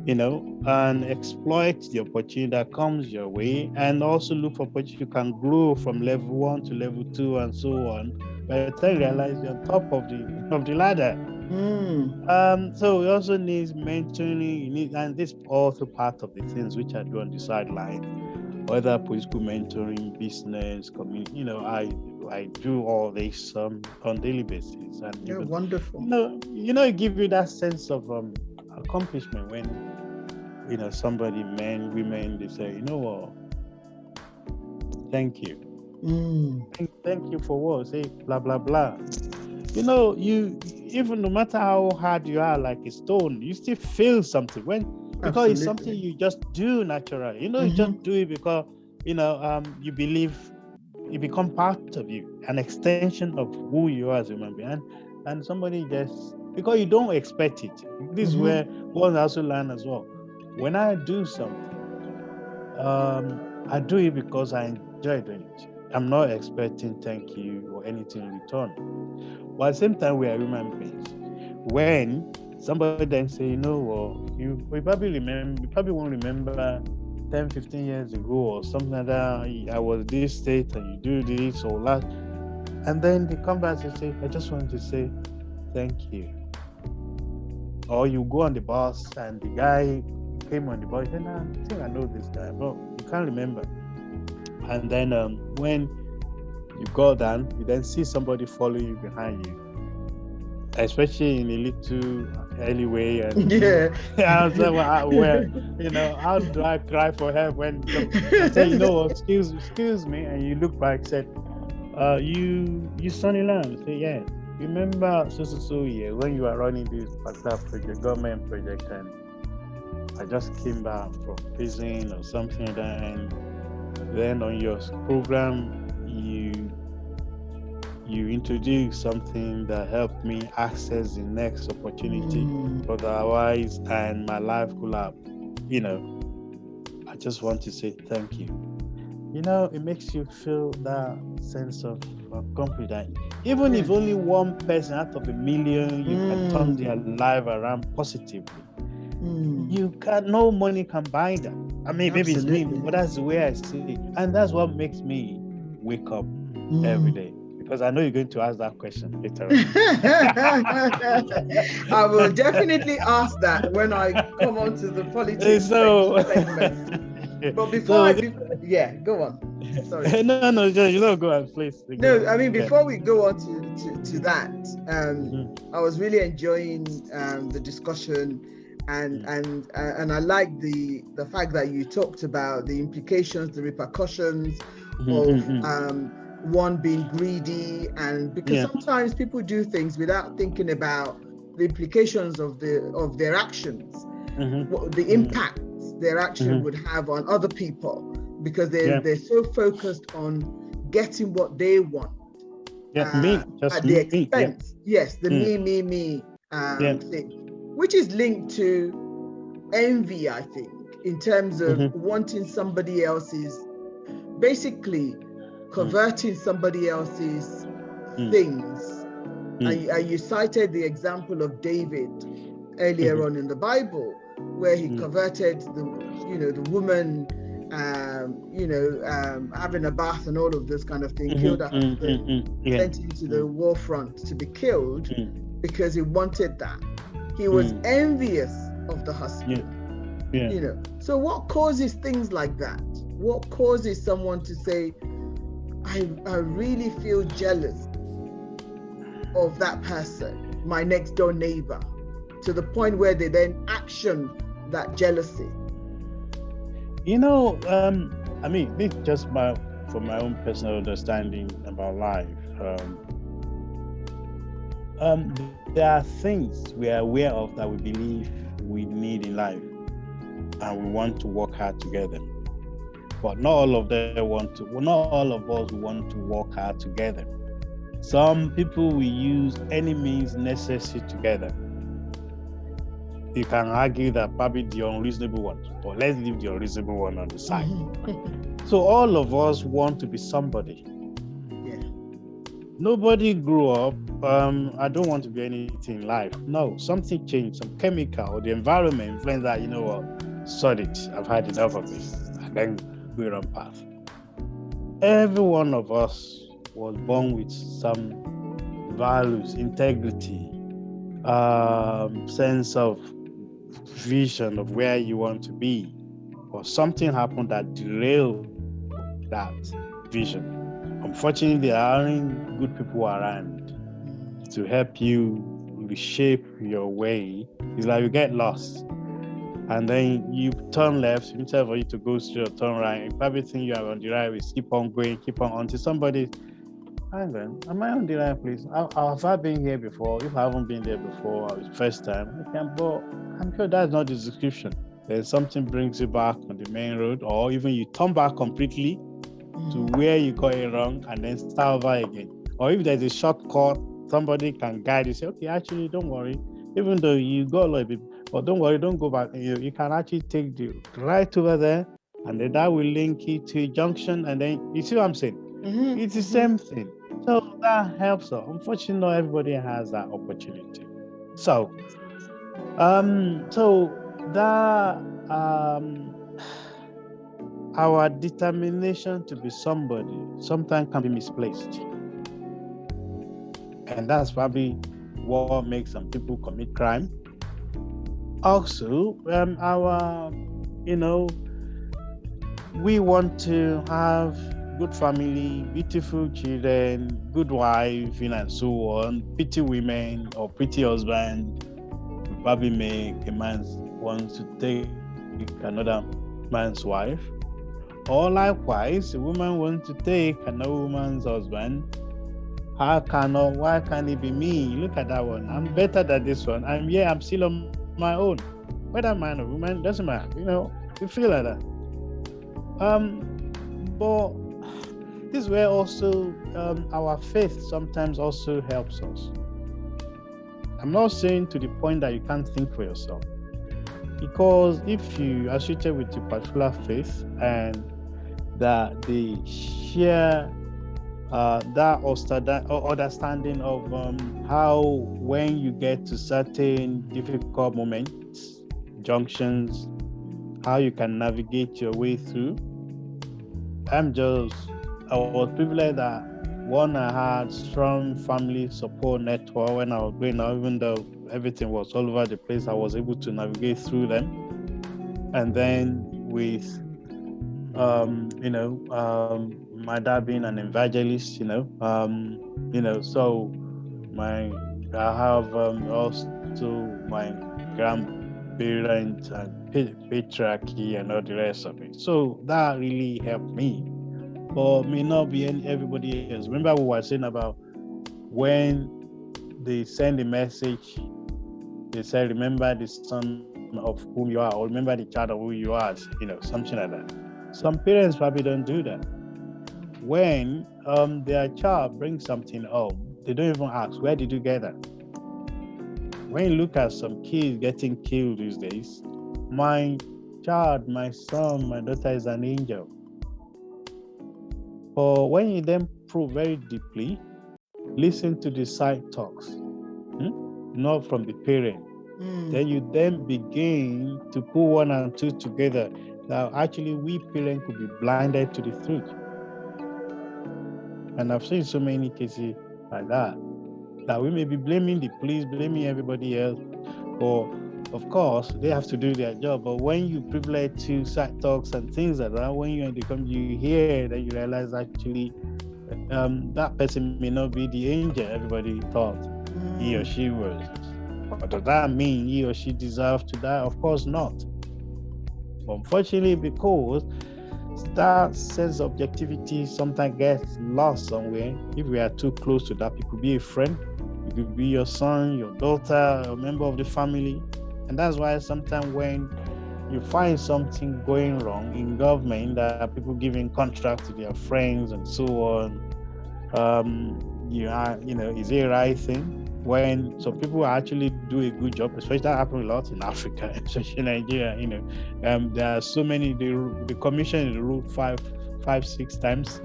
you know, and exploit the opportunity that comes your way, and also look for opportunity you can grow from level 1 to level 2 and so on. By the time you realize you're on top of the ladder. So we also need mentoring, and this is also part of the things which I do on the sideline, whether political mentoring, business, community. You know, I do all this on daily basis, and you're wonderful. It gives you that sense of accomplishment when somebody, men, women, they say, you know what, thank you. Thank you for what? Say blah blah blah. You know, you even no matter how hard you are, like a stone, you still feel something because it's something you just do naturally. You know, you just do it because you believe it become part of you, an extension of who you are as a human being, and somebody just because you don't expect it. This is where one also learn as well. When I do something, I do it because I enjoy doing it. I'm not expecting thank you or anything in return. But at the same time, we are human beings. When somebody then say, you know what, you probably won't remember 10, 15 years ago or something like that, I was this state and you do this or that. And then they come back and say, I just want to say thank you. Or you go on the bus and the guy came on the bus, and I think I know this guy, but you can't remember. And then when you go down, you then see somebody following you behind you, especially in a little alleyway. And I was like, well, how do I cry for help when I say, excuse me, and you look back, said, you Sunny Lambe? Say, yeah. Remember so year when you are running this particular project, government project, and I just came back from prison or something like that, and then on your program you introduce something that helped me access the next opportunity, but otherwise, and my life could have, I just want to say thank you. It makes you feel that sense of confidence. Even if only one person out of 1 million, you can turn their life around positively. No money can buy that. I mean, maybe it's me, but that's the way I see it. And that's what makes me wake up every day. Because I know you're going to ask that question later on. I will definitely ask that when I come on to the politics segment. But before go on. Sorry. No, go on, please. No, I mean, before we go on to that, I was really enjoying the discussion, and I like the fact that you talked about the implications, the repercussions of one being greedy, and because sometimes people do things without thinking about the implications of their actions, the impact their action would have on other people, because they're so focused on getting what they want at the expense. Yes, the me thing, which is linked to envy, I think, in terms of wanting somebody else's, basically converting somebody else's things. And you cited the example of David earlier on in the Bible, where he converted the woman having a bath and all of this kind of thing, killed her mm, husband, yeah, sent him to the war front to be killed because he wanted that. He was mm, envious of the husband. yeah. So what causes things like that? What causes someone to say, I really feel jealous of that person, my next door neighbor, to the point where they then action that jealousy? I mean, this is just from my own personal understanding about life. There are things we are aware of that we believe we need in life, and we want to work hard together. But not all of us want to work hard together. Some people will use any means necessary together. You can argue that probably the unreasonable one, but let's leave the unreasonable one on the side. So all of us want to be somebody. Yeah. Nobody grew up, I don't want to be anything in life. No, something changed, some chemical or the environment influenced that, sod it, I've had enough of this, and then go wrong path. Every one of us was born with some values, integrity, sense of vision of where you want to be, or something happened that derailed that vision. Unfortunately, there aren't good people around to help you reshape your way. It's like you get lost, and then you turn left instead of you to go straight or turn right. And everything you are on the right is keep on going, until somebody, hang on, am I on the right place? Have I been here before? If I haven't been there before, it's the first time. But I'm sure that's not the description. Then something brings you back on the main road, or even you turn back completely to where you got it wrong and then start over again. Or if there's a shortcut, somebody can guide you, say, okay, actually, don't worry. Even though you got a little bit, but don't worry, don't go back. You can actually take the right over there, and then that will link you to a junction, and then you see what I'm saying? It's the same thing. So that helps us. Unfortunately, not everybody has that opportunity. So our determination to be somebody sometimes can be misplaced. And that's probably what makes some people commit crime. Also, we want to have good family, beautiful children, good wife, and so on, pretty women or pretty husband. We probably make a man want to take another man's wife. Or likewise, a woman wants to take another woman's husband. Why can't it be me? Look at that one. I'm better than this one. I'm still on my own. Whether man or woman, doesn't matter. You feel like that. But this is where also our faith sometimes also helps us. I'm not saying to the point that you can't think for yourself. Because if you are associated with a particular faith and that they share that understanding of how when you get to certain difficult moments, junctions, how you can navigate your way through. I was privileged that one, I had strong family support network when I was growing up, even though everything was all over the place, I was able to navigate through them. And then with my dad being an evangelist, so I have also my grandparents and patriarchy and all the rest of it. So that really helped me, but may not be everybody else. Remember what we were saying about when they send a message, they say, remember the son of whom you are, or remember the child of who you are, something like that. Some parents probably don't do that. When their child brings something home, they don't even ask, where did you get that? When you look at some kids getting killed these days, my child, my son, my daughter is an angel. But when you then probe very deeply, listen to the side talks, not from the parent, then you then begin to put one and two together. that actually we parents could be blinded to the truth. And I've seen so many cases like that we may be blaming the police, blaming everybody else. Or, of course, they have to do their job. But when you privilege to side talks and things like that, when you're in the community, you hear that you realize actually that person may not be the angel everybody thought he or she was. But does that mean he or she deserves to die? Of course not. But unfortunately, because that sense of objectivity sometimes gets lost somewhere if we are too close to that. It could be a friend, it could be your son, your daughter, a member of the family. And that's why sometimes when you find something going wrong in government, that people giving contracts to their friends and so on, is it a right thing? When some people actually do a good job, especially that happens a lot in Africa, especially in Nigeria, there are so many, the commission is ruled 5-6 times,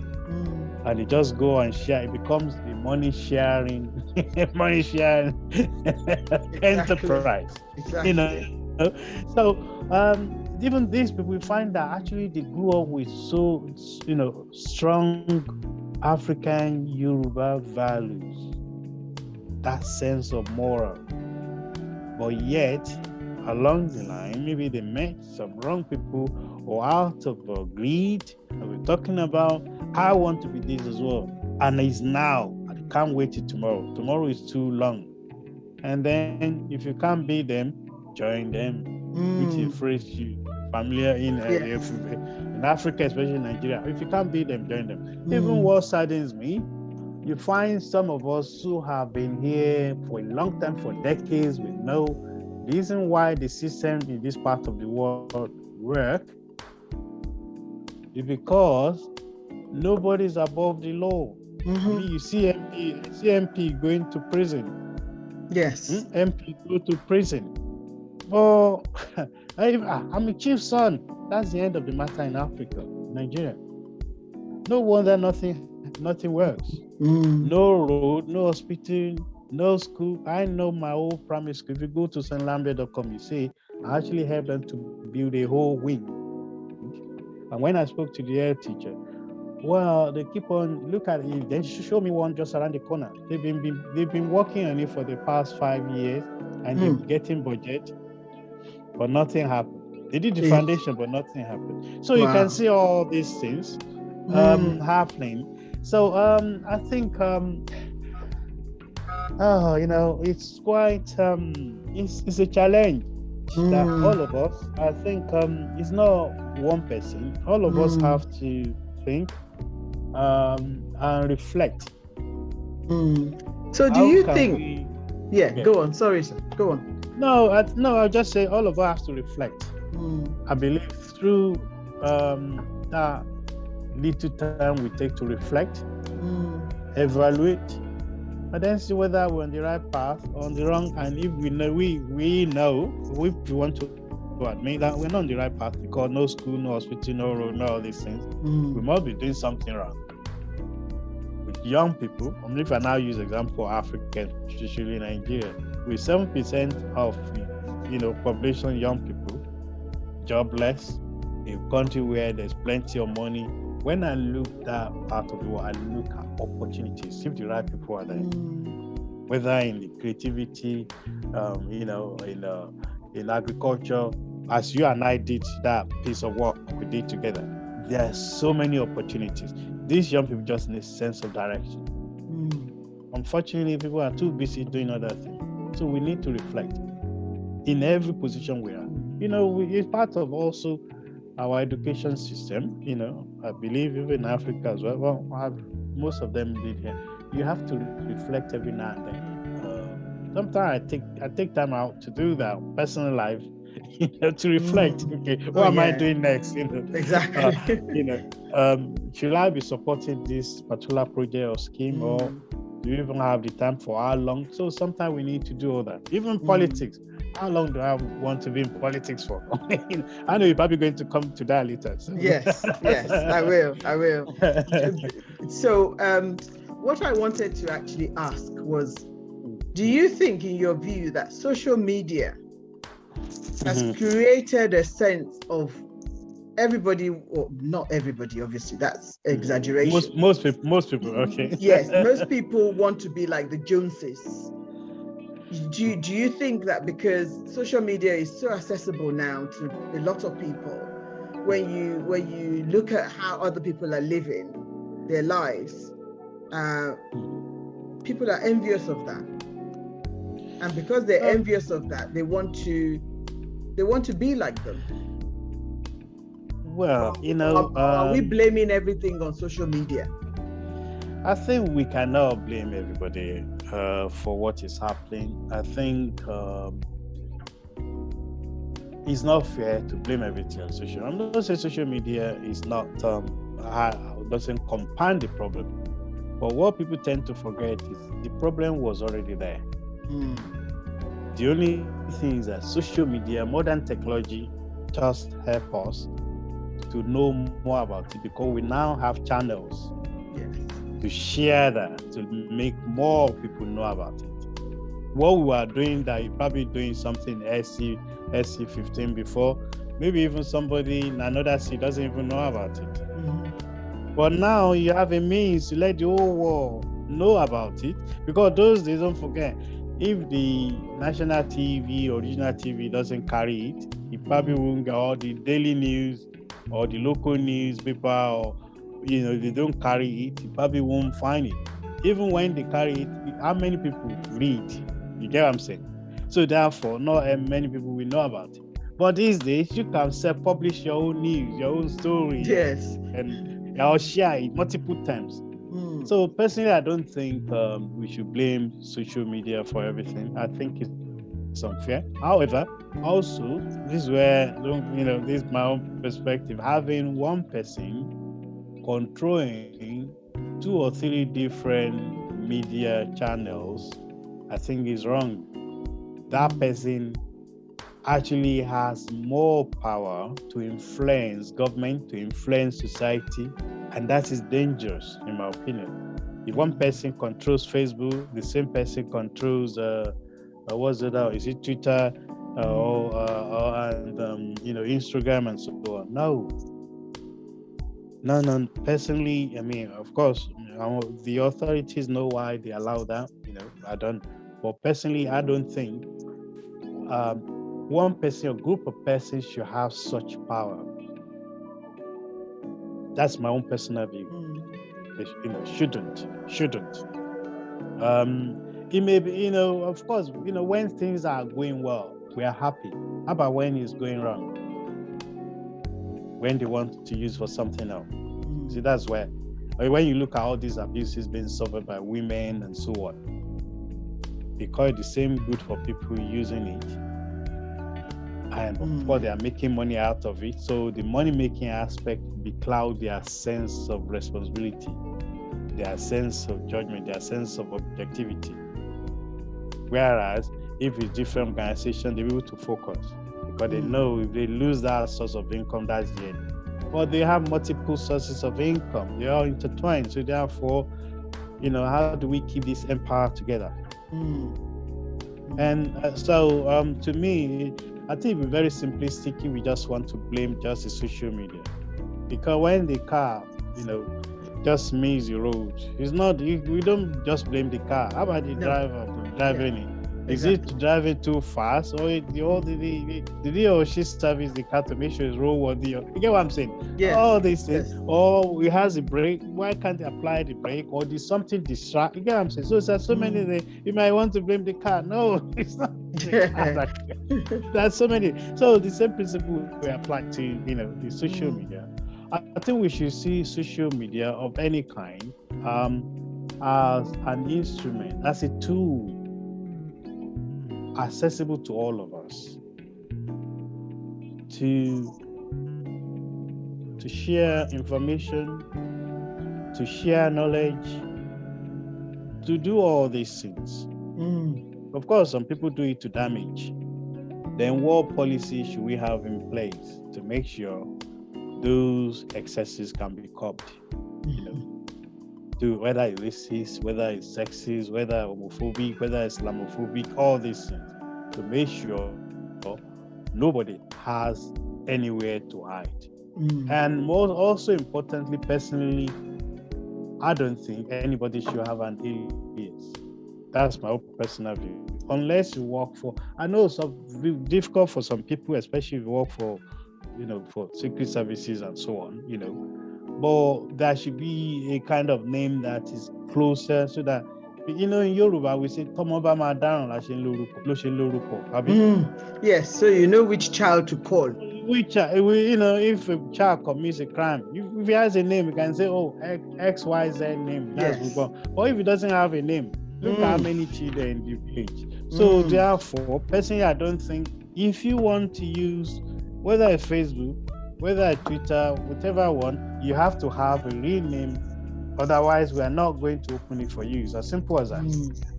and they just go and share. It becomes a money sharing enterprise. Exactly. So even these people, we find that actually they grew up with so strong African Yoruba values, that sense of moral. But yet, along the line, maybe they met some wrong people, or out of greed, and we're talking about, I want to be this as well. And it's now. I can't wait till tomorrow. Tomorrow is too long. And then if you can't be them, join them, which is a phrase you familiar in Africa, especially in Nigeria. If you can't be them, join them. Even what saddens me, you find some of us who have been here for a long time, for decades, we know the reason why the system in this part of the world work is because nobody's above the law. I mean, you see MP going to prison. Yes. MP go to prison. Oh, I'm a chief's son. That's the end of the matter in Africa, Nigeria. No wonder nothing works. No road, no hospital, no school. I know my old primary school. If you go to stlambe.com, you see, I actually helped them to build a whole wing. And when I spoke to the head teacher, well, they keep on look at it. They show me one just around the corner. They've been working on it for the past 5 years, and they're getting budget, but nothing happened. They did the foundation, but nothing happened. So you can see all these things happening. So I think it's quite it's a challenge that all of us, I think it's not one person. All of us have to think and reflect. So do you think go on, sorry sir, go on. No, I'll just say all of us have to reflect. I believe through that little time we take to reflect, evaluate, and then see whether we're on the right path or on the wrong. And if we know, if we want to admit that we're not on the right path because no school, no hospital, no road, no all these things, we must be doing something wrong. With young people, if I now use example Africans, especially Nigeria, with 7% of population young people, jobless, in a country where there's plenty of money. When I look at that part of the world, I look at opportunities, if the right people are there, whether in the creativity, in agriculture, as you and I did that piece of work we did together. There are so many opportunities. These young people just need a sense of direction. Unfortunately, people are too busy doing other things. So we need to reflect in every position we are. It's part of also our education system. I believe even in Africa as well. Most of them did here. You have to reflect every now and then. Sometimes I take time out to do that personal life, to reflect. Okay, what am I doing next? Exactly. Should I be supporting this particular project or scheme, or do you even have the time for how long? So sometimes we need to do all that. Even politics. How long do I want to be in politics for? I know you're probably going to come to that later. So. Yes, I will. So what I wanted to actually ask was, do you think, in your view, that social media has created a sense of everybody, or not everybody, obviously, that's exaggeration. Most people, okay. Yes, most people want to be like the Joneses. Do you think that because social media is so accessible now to a lot of people, when you look at how other people are living their lives, people are envious of that, and because they're envious of that, they want to be like them? Well, are we blaming everything on social media? I think we cannot blame everybody for what is happening. I think it's not fair to blame everything on social. I'm not saying social media is not doesn't compound the problem, but what people tend to forget is the problem was already there. The only thing is that social media, modern technology, just help us to know more about it, because we now have channels to share that, to make more people know about it. What we are doing, that you're probably doing something SC15 before, maybe even somebody in another city doesn't even know about it. But now you have a means to let the whole world know about it, because those days, don't forget, if the national TV, original TV doesn't carry it, you probably won't get all the daily news or the local newspaper, or they don't carry it, you probably won't find it. Even when they carry it, how many people read? You get what I'm saying? So therefore, not many people will know about it. But these days, you can self-publish your own news, your own story, and I'll share it multiple times. So personally, I don't think we should blame social media for everything. I think it's unfair. However, also, this is where, this is my own perspective. Having one person controlling 2 or 3 different media channels, I think is wrong. That person actually has more power to influence government, to influence society, and that is dangerous, in my opinion. If one person controls Facebook, the same person controls is it Twitter and Instagram and so on? No. Personally, I mean, of course, the authorities know why they allow that. I don't. But personally, I don't think one person or group of persons should have such power. That's my own personal view. They, shouldn't. It may be, of course, when things are going well, we are happy. How about when it's going wrong? When they want to use for something else? See, that's where, when you look at all these abuses being suffered by women and so on, they call it the same good for people using it. And of course, they are making money out of it. So the money-making aspect becloud their sense of responsibility, their sense of judgment, their sense of objectivity. Whereas, if it's different organization, they're able to focus, because they know if they lose that source of income, that's the end. But they have multiple sources of income. They are intertwined. So therefore, how do we keep this empire together? And so to me, I think we're very simplistic if we just want to blame just the social media. Because when the car, just means the road, it's not, we don't just blame the car. How about the driver driving it? Is it driving too fast, or did he or she service the car to make sure it's roadworthy? You get what I'm saying? Yes. All these things. Or he has a brake. Why can't he apply the brake? Or did something distract? You get what I'm saying? So there's so many things. You might want to blame the car. No, it's not. There's so many. So the same principle we apply to the social media. I think we should see social media of any kind as an instrument, as a tool, accessible to all of us, to share information, to share knowledge, to do all these things. Of course, some people do it to damage. Then what policy should we have in place to make sure those excesses can be curbed? To whether it's racist, whether it's sexist, whether homophobic, whether Islamophobic, all these things, to make sure nobody has anywhere to hide. And also importantly, personally, I don't think anybody should have an alias. That's my personal view. Unless you work for, I know it's difficult for some people, especially if you work for, for secret services and so on, but there should be a kind of name that is closer so that, in Yoruba, we say, Tomoba Madan, la ṣe lórúkọ. Yes, so you know which child to call. If a child commits a crime, if he has a name, you can say, oh, XYZ name. That's Yes. or if he doesn't have a name, look how many children in the village. So therefore, personally, I don't think if you want to use whether a Facebook, whether a Twitter, whatever one, you have to have a real name. Otherwise, we are not going to open it for you. It's as simple as that.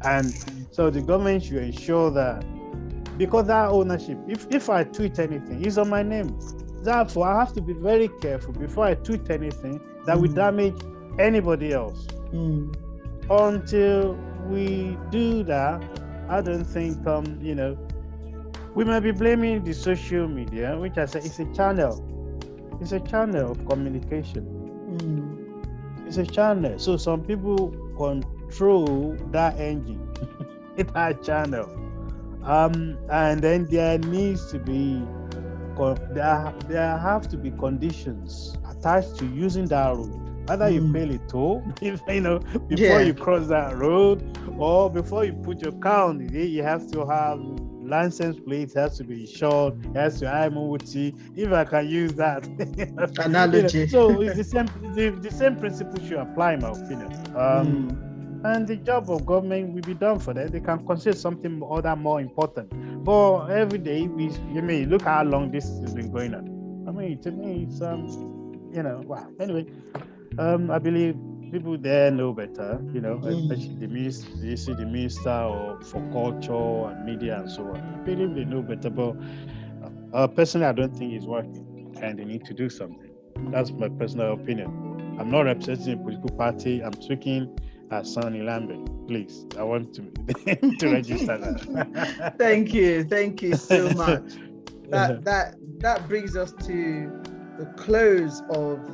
And so the government should ensure that, because that ownership, if I tweet anything, it's on my name. Therefore, I have to be very careful before I tweet anything that will damage anybody else. Until we do that, I don't think, we may be blaming the social media, which I say it's a channel. It's a channel of communication. It's a channel. So some people control that engine, that channel. And then there needs to be, there have to be conditions attached to using that road. Either you pay a toll, before you cross that road, or before you put your car on it, you have to have license plates, has to be insured, has to have MOT, if I can use that analogy. So it's the same principle should apply, in my opinion. And the job of government will be done for that. They can consider something other more important. But every day, look how long this has been going on. To me, it's wow. Anyway, I believe people there know better, especially the minister for culture and media and so on. I believe they know better, but personally, I don't think it's working, and they need to do something. That's my personal opinion. I'm not representing a political party. I'm speaking as Sunny Lambe. Please, I want to register that. Thank you so much. That brings us to the close of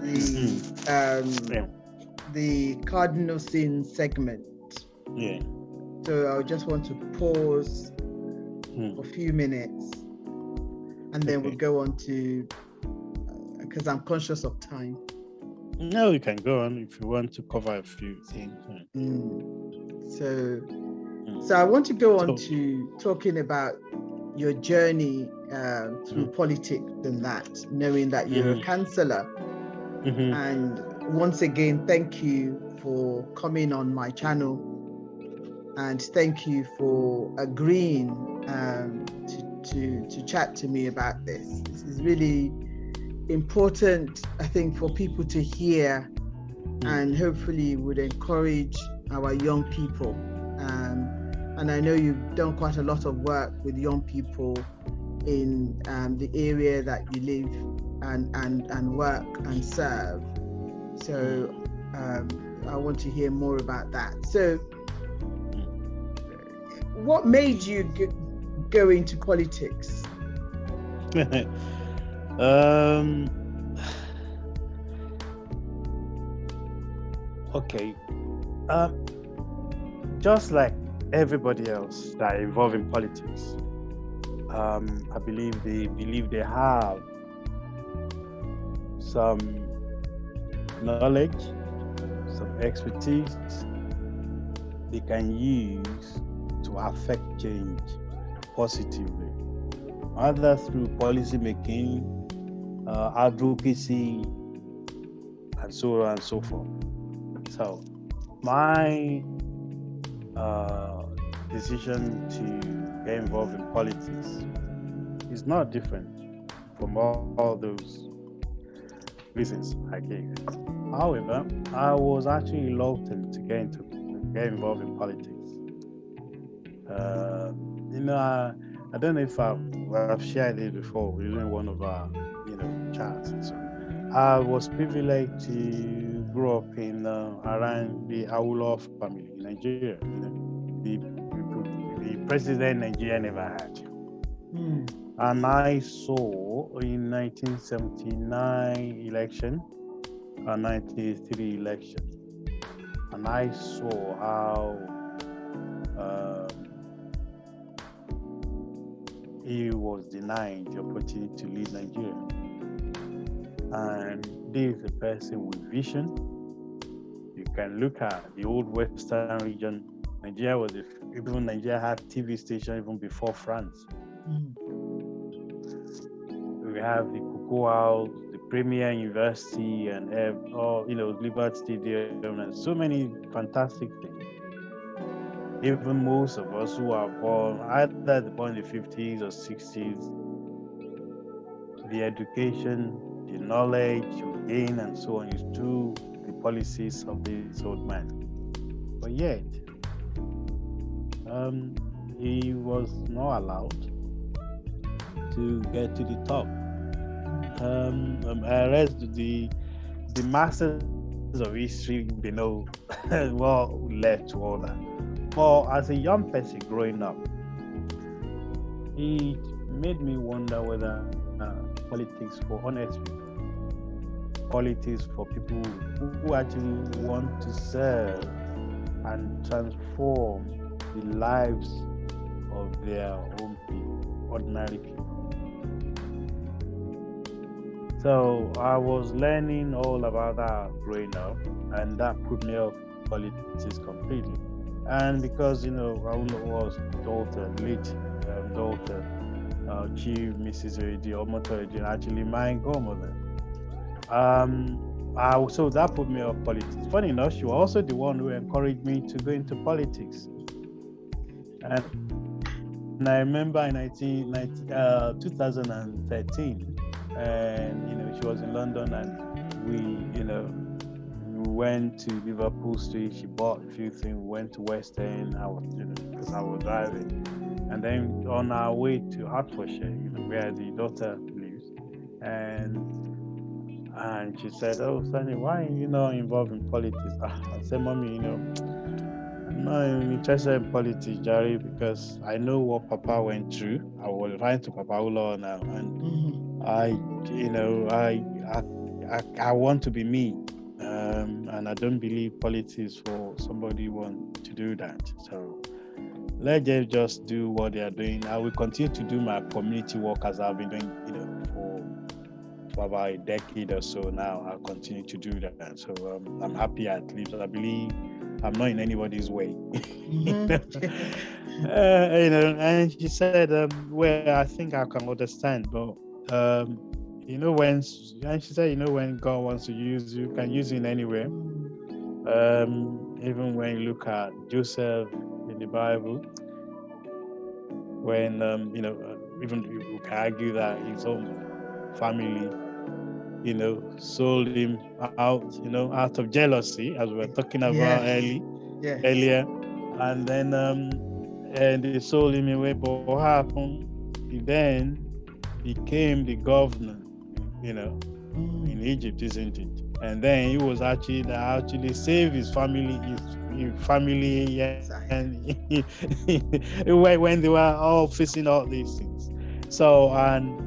the Cardinal Sins segment. Yeah. So I just want to pause for a few minutes, and then we'll go on to, because I'm conscious of time. No, you can go on if you want to cover a few things. So I want to go on to talking about your journey through politics and that, knowing that you're a councillor. And once again, thank you for coming on my channel, and thank you for agreeing to chat to me about this. This is really important, I think, for people to hear, and hopefully would encourage our young people. And I know you've done quite a lot of work with young people in the area that you live and work and serve. So I want to hear more about that. So what made you go into politics? Okay. Just like everybody else that are involved in politics, I believe they have some knowledge, some expertise they can use to affect change positively, either through policy making, advocacy, and so on and so forth. So my decision to get involved in politics is not different from all those reasons I gave. However, I was actually reluctant to get involved in politics. I don't know if I've shared it before within one of our chats and so on. I was privileged to grow up in around the Awolowo family in Nigeria. The president Nigeria never had. And I saw in 1979 election and 1983 election, and I saw how he was denied the opportunity to lead Nigeria. And this is a person with vision. You can look at the old Western region. Nigeria was, even Nigeria had TV station even before France. We have the Cocoa House, the Premier University, and Liberty Stadium, and so many fantastic things. Even most of us who are born either born in the 50s or 60s, the education, the knowledge you gain, and so on is through the policies of this old man. But yet, he was not allowed to get to the top. I read the masters of history, well led to all that. But as a young person growing up, it made me wonder whether politics for honest people, politics for people who actually want to serve and transform the lives of their own people, ordinary people. So I was learning all about that growing up, and that put me off politics completely. And because, I was late daughter, Chief Mrs. Omoto, actually my godmother. So that put me off politics. Funny enough, she was also the one who encouraged me to go into politics. And I remember in 2013, and she was in London, and we went to Liverpool Street. She bought a few things. We went to West End. I was, because I was driving, and then on our way to Hertfordshire, where the daughter lives, and she said, "Oh, Sunny, why are you not involved in politics?" I said, "Mommy, I'm not interested in politics, Jerry, because I know what Papa went through. I was writing to Papa Ulo now, and I want to be me, and I don't believe politics for somebody who wants to do that. So let them just do what they are doing. I will continue to do my community work as I've been doing, for about a decade or so now. I'll continue to do that. So I'm happy at least. I believe I'm not in anybody's way." And she said, "Well, I think I can understand, but and she said, when God wants to use you, can use you in anywhere. Even when you look at Joseph in the Bible, when even you can argue that his own family, sold him out, out of jealousy, as we were talking about earlier, and then and they sold him away. But what happened? He then became the governor, in Egypt, isn't it? And then he was actually saved his family, and when they were all facing all these things. So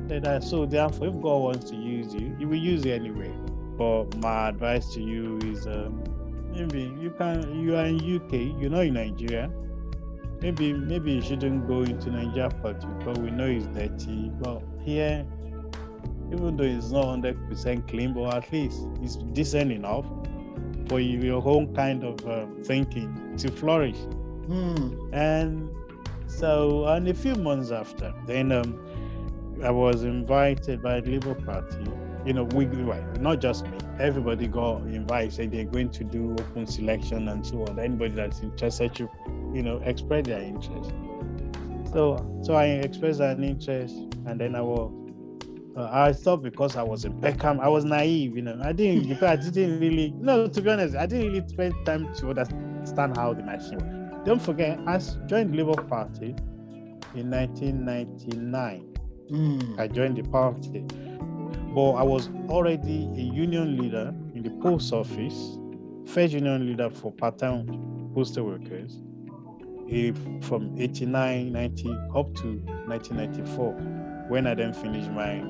therefore, if God wants to use you, He will use you anyway. But my advice to you is, maybe you are in UK, you're not in Nigeria. Maybe you shouldn't go into Nigeria politics, because we know it's dirty. But here, even though it's not 100% clean, but at least it's decent enough for your own kind of thinking to flourish. And so, and a few months after, then I was invited by the Labour Party. Not just me, everybody got invited, said they're going to do open selection and so on. Anybody that's interested should, express their interest. So I expressed an interest, and then I thought, because I was in Peckham, I was naive, I didn't really, to be honest, I didn't really spend time to understand how the machine works. Don't forget, I joined the Labour Party in 1999. I joined the party, but I was already a union leader in the post office, first union leader for part-time postal workers, from 89, 90 up to 1994. when I then finished my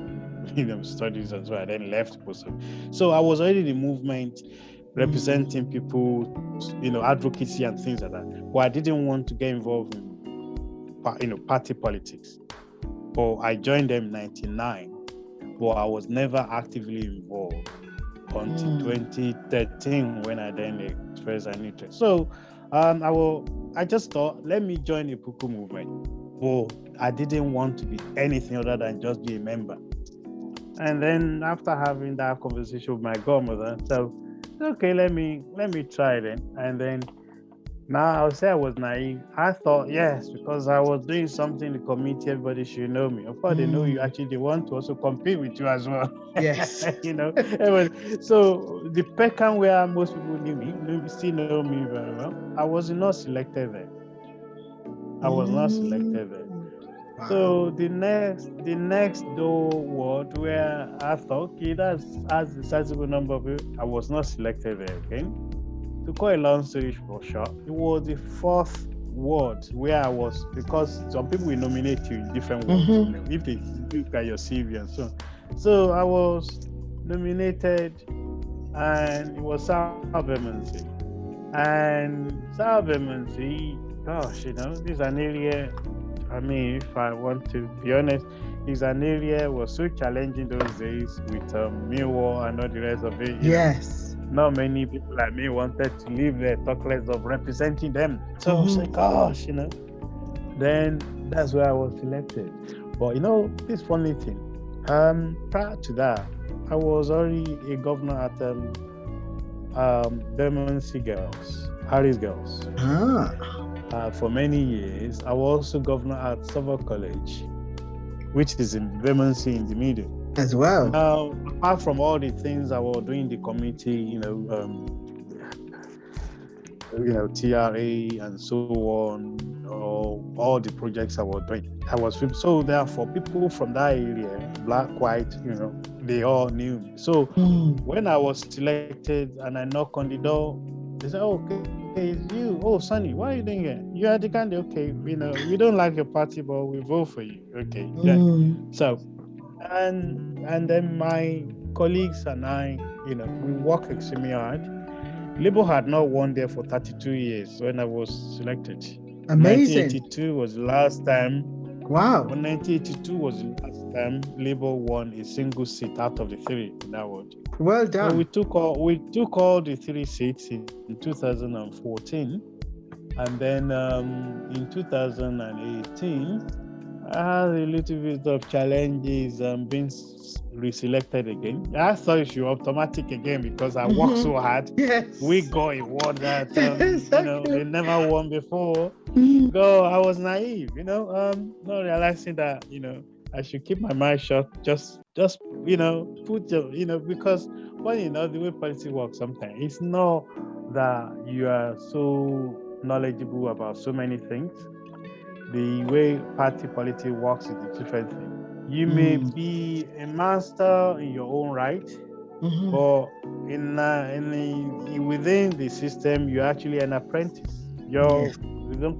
studies as well. I then left post. So I was already in the movement representing people, advocacy and things like that. But I didn't want to get involved in party politics. But I joined them in 1999, but I was never actively involved until 2013 when I then expressed an interest. So I just thought, let me join the Puku movement. But I didn't want to be anything other than just be a member. And then after having that conversation with my godmother, so okay, let me try then. And then now I would say I was naive. I thought, yes, because I was doing something in the community, everybody should know me. Of course, they know you. Actually, they want to also compete with you as well. Yes. So the Peckham where most people knew me, still know me very well. I was not selected there. Wow. So the next door ward where I thought, okay, that's a sizable number of people. I was not selected there again. To cut a long story short, it was the fourth ward where I was, because some people will nominate you in different wards, if they look at your CV and so on. So I was nominated, and it was South Bermondsey. And South Bermondsey, gosh, this is an area, if I want to be honest, is an area was so challenging those days with Millwall and all the rest of it. Yes. Not many people like me wanted to live there, talk less of representing them. So I was like, gosh, Then that's where I was selected. But this funny thing, prior to that, I was already a governor at Bermondsey Girls, Harris Girls. For many years. I was also governor at Suffolk College, which is in Bermondsey in the middle. As well. Now, apart from all the things I was doing in the community, TRA and so on, all the projects I was doing. So therefore, people from that area, black, white, they all knew me. So when I was selected and I knocked on the door, they said, okay, it's you. Oh, Sunny, what are you doing here? You are the candidate. Okay, we don't like your party, but we vote for you. Okay. Yeah. So, and then my colleagues and I, we worked extremely hard. Labour had not won there for 32 years when I was selected. Amazing. 1982 was the last time. Wow. 1982 was the last time Labour won a single seat out of the three in that ward. Well done. So we took all the three seats in 2014, and then in 2018, I had a little bit of challenges being reselected again. I thought it should be automatic again because I worked so hard. Yes. We got a ward that they never won before. So I was naive, not realizing that I should keep my mouth shut. Just put your, because when the way politics works sometimes, it's not that you are so knowledgeable about so many things. The way party politics works is a different thing. You may be a master in your own right, but within the system, you're actually an apprentice. You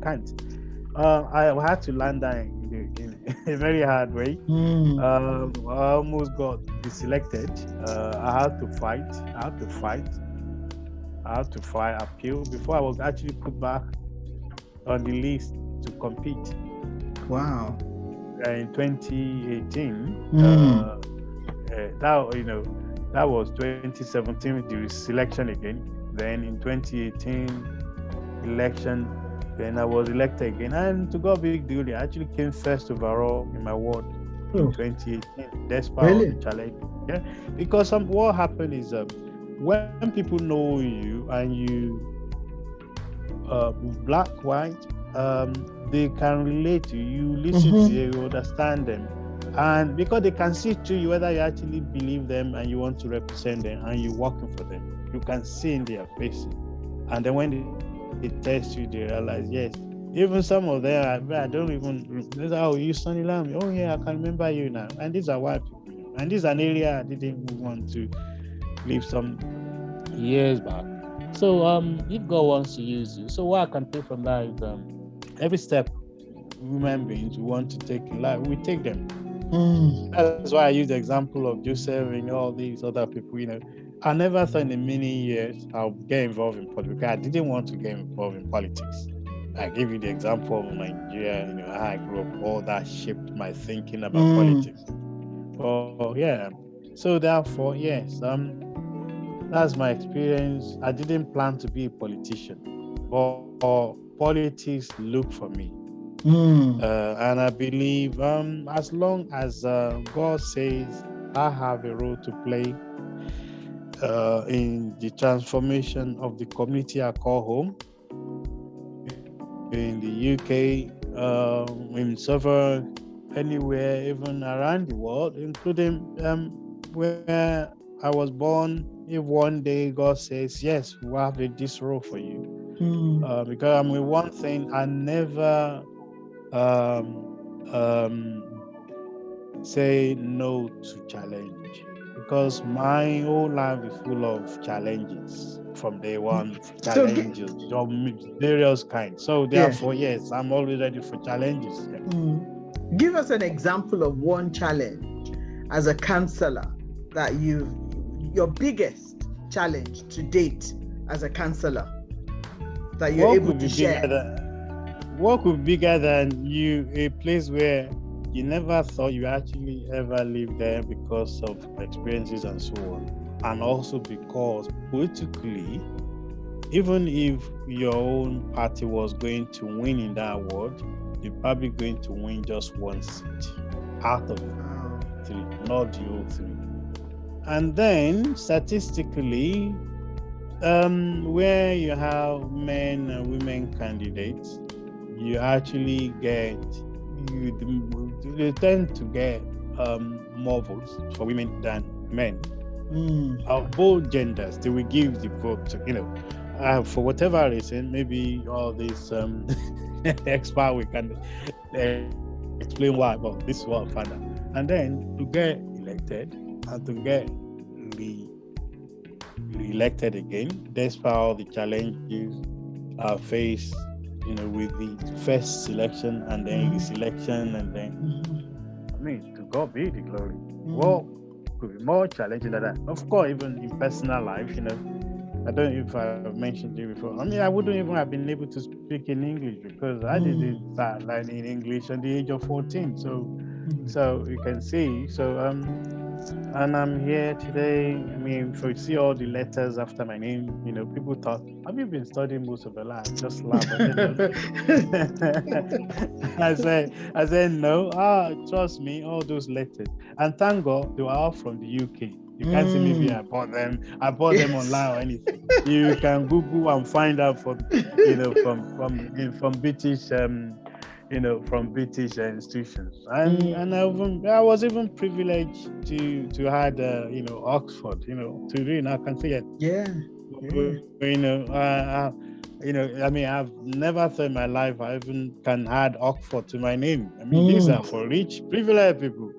can't. I had to learn that in a very hard way. I almost got deselected. I had to fight appeal before I was actually put back on the list to compete. Wow. In 2018, that was 2017 the selection again. Then in 2018 election, then I was elected again, and to go big deal, I actually came first overall in my ward in 2018, despite all the challenge. Yeah, because what happened is when people know you and you black, white, they can relate to you, listen to you, you understand them, and because they can see to you whether you actually believe them and you want to represent them and you're working for them, you can see in their faces. And then when they test you, they realize, yes, even some of them, I don't even, oh, you Sunny Lambe, oh yeah, I can remember you now. And these are white people, and this is an area I didn't want to live some years back. So if God wants to use you, so what I can take from that is every step human beings want to take in life, we take them. That's why I use the example of Joseph and all these other people. I never thought in a million years I'll get involved in politics. I didn't want to get involved in politics. I gave you the example of Nigeria, how I grew up, all that shaped my thinking about politics. Oh yeah. So therefore, yes, that's my experience. I didn't plan to be a politician, but politics look for me. And I believe as long as God says I have a role to play in the transformation of the community I call home, in the UK, in several, anywhere, even around the world, including where I was born. If one day God says, yes, we have this role for you. Because one thing, I never say no to challenge, because my whole life is full of challenges from day one. Challenges of various kinds. So therefore, yes, I'm always ready for challenges. Give us an example of one challenge as a councillor that your biggest challenge to date as a councillor that you're able to share. What could be bigger than you, a place where you never thought you actually ever live there because of experiences and so on, and also because politically, even if your own party was going to win in that award, you're probably going to win just one seat out of 3, not the whole 3. And then statistically, where you have men and women candidates, you actually you tend to get more votes for women than men. Of both genders, they will give the vote to, for whatever reason, maybe all this expert we can explain why, but this is what I found out. And then to get elected and to get re-elected again, despite all the challenges faced, with the first selection and then the selection, and then, to God be the glory. Well, could be more challenging than that. Of course, even in personal life, I don't know if I've mentioned it before. I wouldn't even have been able to speak in English because I didn't start learning English at the age of 14. So you can see. So and I'm here today. If you see all the letters after my name, people thought, have you been studying most of your life? Just laugh. I said no. Trust me, all those letters. And thank God they were all from the UK. You can't say maybe I bought them online or anything. You can Google and find out from British from British institutions. And I was even privileged to had Oxford, to read. I can say it. I've never thought in my life I even can add Oxford to my name. These are for rich, privileged people.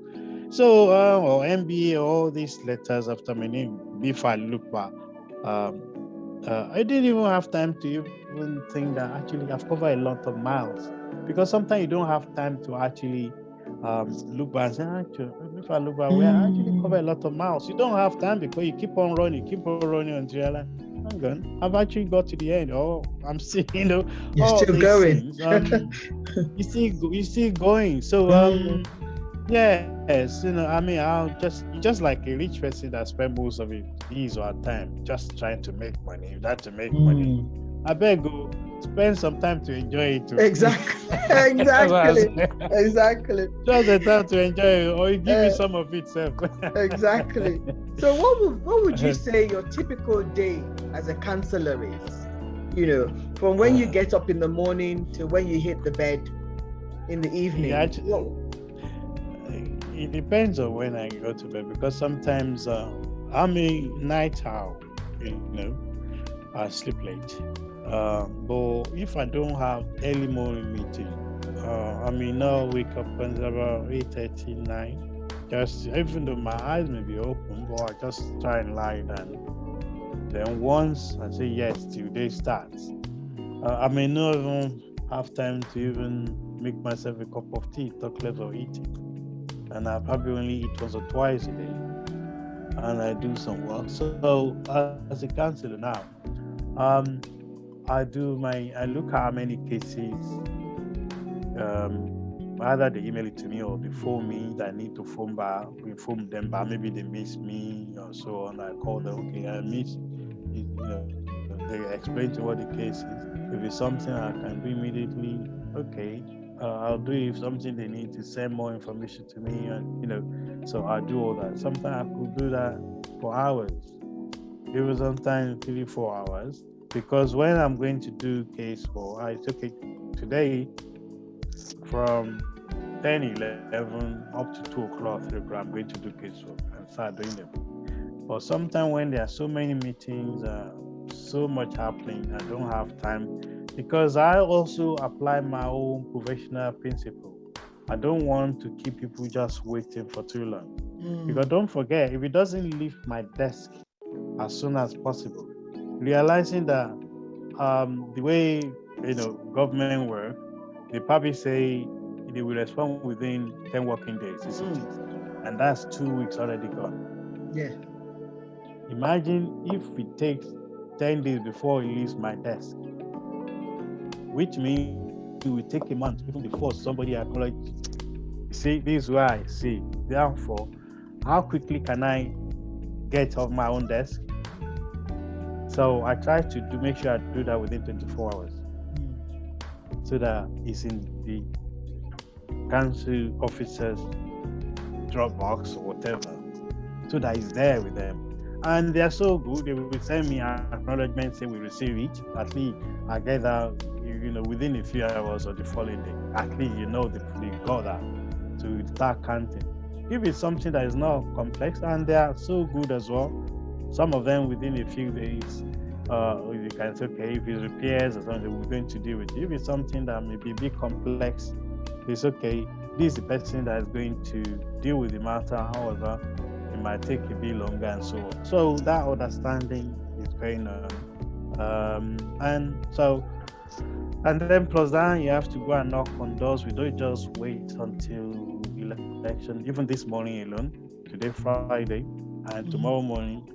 So, or MBA, all these letters after my name. If I look back, I didn't even have time to even think that actually I've covered a lot of miles, because sometimes you don't have time to actually look back and say, actually, if I look back, we actually cover a lot of miles. You don't have time because you keep on running until you're like, hang on, I've actually got to the end. Oh, I'm still, you're all still these going. Things, you still going. So, yes, I'll just like a rich person that spend most of his or her time just trying to make money, to make money. I beg you, spend some time to enjoy it too. Exactly. Just the time to enjoy it, or you give me some of itself. Exactly. So what would you say your typical day as a councillor is? From when you get up in the morning to when you hit the bed in the evening? It depends on when I go to bed, because sometimes I'm a night owl, I sleep late. But if I don't have early morning meeting, I may not wake up until about 8:30, 9. Just even though my eyes may be open, but I just try and lie down. Then once I say yes till day starts, I may not even have time to even make myself a cup of tea, talk less or eat it. and I probably only eat once or twice a day, and I do some work. So as a counselor now, um, I look at how many cases, either they email it to me or they phone me that I need to phone back. We phone them back. Maybe they miss me or so on. I call them. Okay, I miss. They explain to what the case is. If it's something I can do immediately, okay, I'll do it. If something they need to send more information to me, and so I do all that. Sometimes I could do that for hours. Even sometimes 3-4 hours. Because when I'm going to do case for, it's okay today from 10, 11 up to 2 o'clock, 3 o'clock, I'm going to do casework and start doing them. But sometimes when there are so many meetings, so much happening, I don't have time, because I also apply my own professional principle. I don't want to keep people just waiting for too long. Because don't forget, if it doesn't leave my desk as soon as possible, realizing that the way government work, they probably say they will respond within 10 working days, and that's 2 weeks already gone. Yeah. Imagine if it takes 10 days before it leaves my desk, which means it will take a month even before somebody acknowledges. You see, this is why I see. Therefore, how quickly can I get off my own desk? So I try to make sure I do that within 24 hours, so that it's in the council officers' Dropbox or whatever, so that it's there with them. And they're so good, they will send me an acknowledgement saying we receive it. At least I get that, within a few hours or the following day. At least they got that to start counting. If it's something that is not complex, and they are so good as well, some of them within a few days, you can say, okay, if it's repairs or something, we're going to deal with it. If it's something that may be a bit complex, it's okay. This is the person that is going to deal with the matter. However, it might take a bit longer and so on. So that understanding is going on. And then plus that, you have to go and knock on doors. We don't just wait until election. Even this morning alone, today Friday, and tomorrow morning,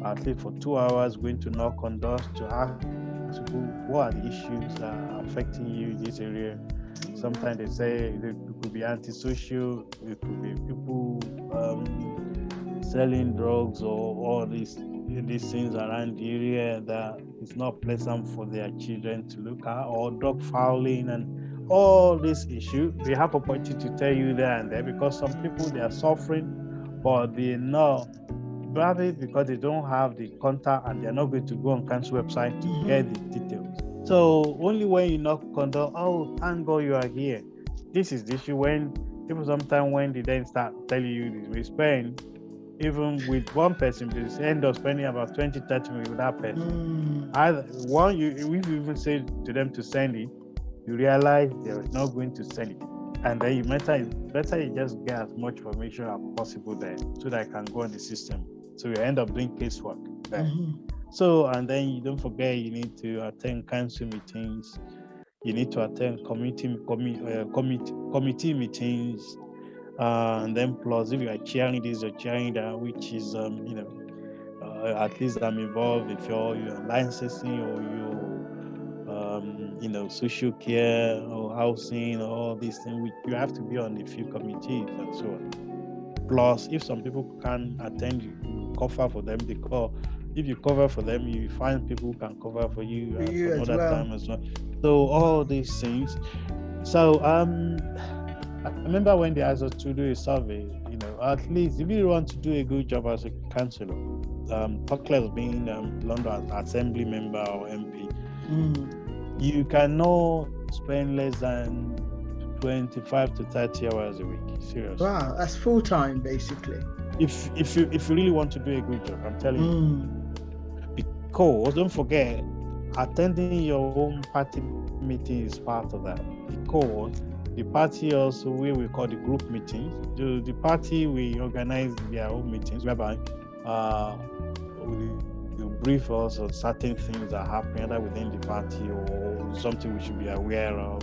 at least for 2 hours, going to knock on doors to ask people what are the issues that are affecting you in this area. Sometimes they say it could be antisocial, it could be people selling drugs or all these things around the area that is not pleasant for their children to look at, or dog fouling and all these issues. We have opportunity to tell you there and there, because some people, they are suffering, but they know, probably because they don't have the contact and they're not going to go on council website to get the details. So only when you knock on the door, oh, thank God you are here. This is the issue. When people sometimes, when they then start telling you this, we spend, even with one person, they end up spending about 20-30 minutes with that person. If you even say to them to send it, you realize they're not going to send it. And then it's better you just get as much information as possible there, so that I can go on the system. So you end up doing casework there. So, and then you don't forget, you need to attend council meetings. You need to attend committee meetings. And then plus, if you are chairing this or chairing that, which is, at least I'm involved if you're licensing or social care or housing or all these things, you have to be on a few committees and so on. Plus, if some people can't attend, you cover for them. If you cover for them, you find people who can cover for you another time as well. So all these things. So I remember when they asked us to do a survey, at least if you want to do a good job as a councillor, talk less being London Assembly member or MP, you cannot spend less than 25 to 30 hours a week. Seriously. Wow, that's full time basically. If you really want to do a good job, I'm telling you. Because don't forget, attending your own party meeting is part of that. Because the party also, we call the group meetings. The party, we organize their own meetings whereby we brief us on certain things that happen either within the party or something we should be aware of,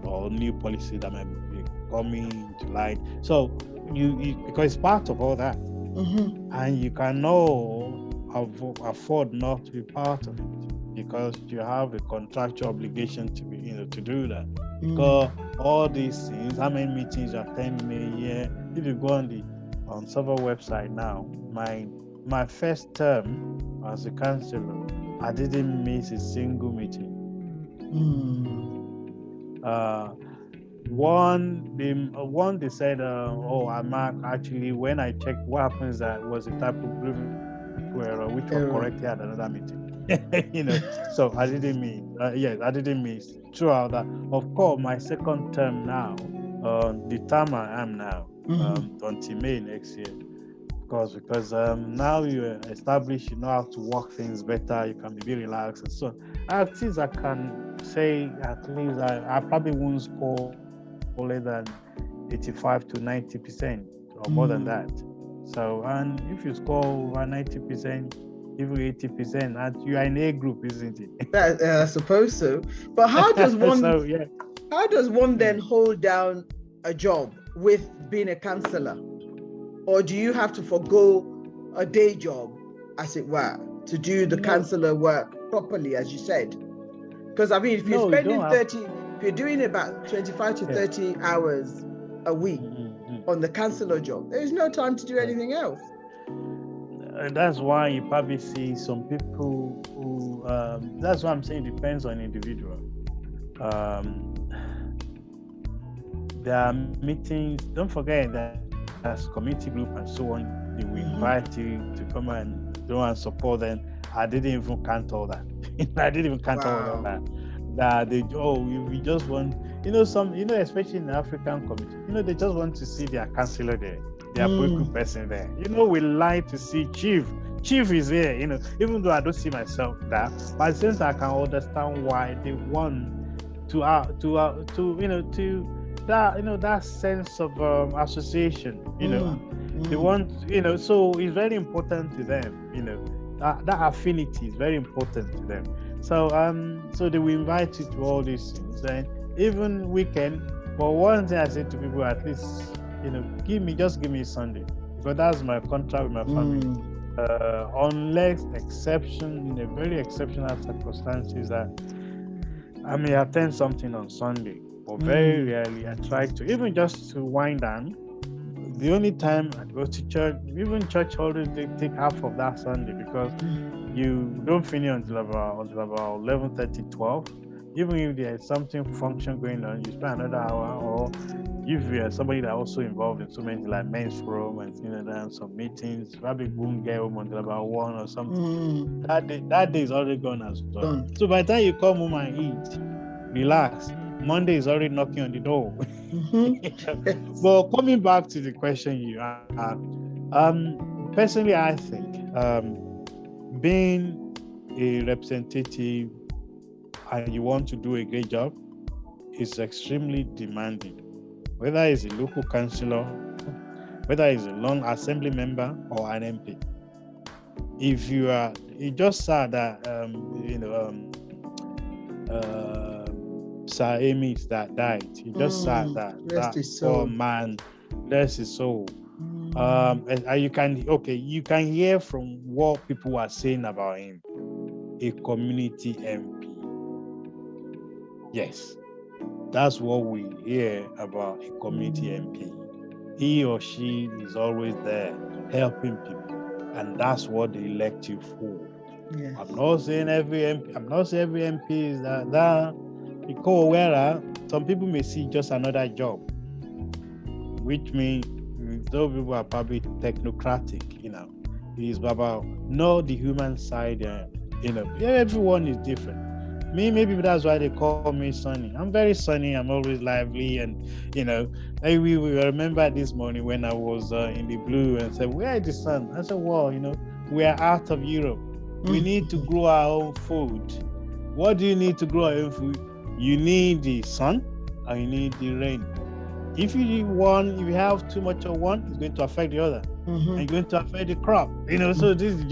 or new policy that might be coming to light. So you because it's part of all that, and you cannot afford not to be part of it because you have a contractual obligation to be, to do that. Because all these things, how many meetings you attend in a year? If you go on several website now, my first term as a councillor, I didn't miss a single meeting. One they said, I'm actually, when I checked, what happens that was a type of error which was corrected at another meeting. So I didn't miss. I didn't miss throughout that. Of course, my second term now, the term I am now, until May next year, because now you establish, you know how to work things better, you can be relaxed and so on. At least I can say, at least I probably won't score less than 85 to 90% or more than that. So, and if you score over 90%, even 80%, and you are in A group, isn't it? I suppose so. But how does one how does one then hold down a job with being a councillor? Or do you have to forgo a day job, as it were, to do the councillor work properly, as you said? Because I mean, if you're spending if you're doing about 25 to 30 hours a week on the councillor job, there is no time to do anything else. And that's why you probably see some people who, that's why I'm saying it depends on individual. There are meetings, don't forget that as community group and so on, they will invite you to come and do and support them. I didn't even count all that. I didn't even count all of that. That we just want, especially in the African community, they just want to see their councillor there, their political person there. We like to see chief. Chief is here, even though I don't see myself there, but since I can understand why they want to that sense of association, they want, so it's very important to them, that affinity is very important to them. So so they will invite you to all these things, and even weekend. But one thing I say to people, at least, give me Sunday, because that's my contract with my family. Unless exception, in a very exceptional circumstances, that I may attend something on Sunday, but very rarely I try to, even just to wind down. The only time I go to church, even church holidays, they take half of that Sunday, because you don't finish until about 11:30, 12. Even if there's something function going on, you spend another hour, or if you are somebody that also involved in so many like men's forum and things like that, some meetings, probably won't get home until about 1 or something. That day is already gone as well. So by the time you come home and eat, relax, Monday is already knocking on the door. But coming back to the question you asked, personally, I think being a representative and you want to do a great job is extremely demanding. Whether it's a local councillor, whether it's a long assembly member or an MP. If you are, it just sad that Sir Amos that died. He just sad that poor man, bless his soul. And you can hear from what people are saying about him. A community MP. Yes, that's what we hear about a community MP. He or she is always there helping people, and that's what they elect you for. Yes. I'm not saying every MP is that. Because where some people may see just another job, which means those people are probably technocratic. It's about the human side. Everyone is different. Maybe that's why they call me Sunny. I'm very sunny. I'm always lively, and we remember this morning when I was in the blue and said, "Where is the sun?" I said, "Well, we are out of Europe. We need to grow our own food. What do you need to grow our own food? You need the sun and you need the rain. If you have too much of one, it's going to affect the other. And it's going to affect the crop. So this is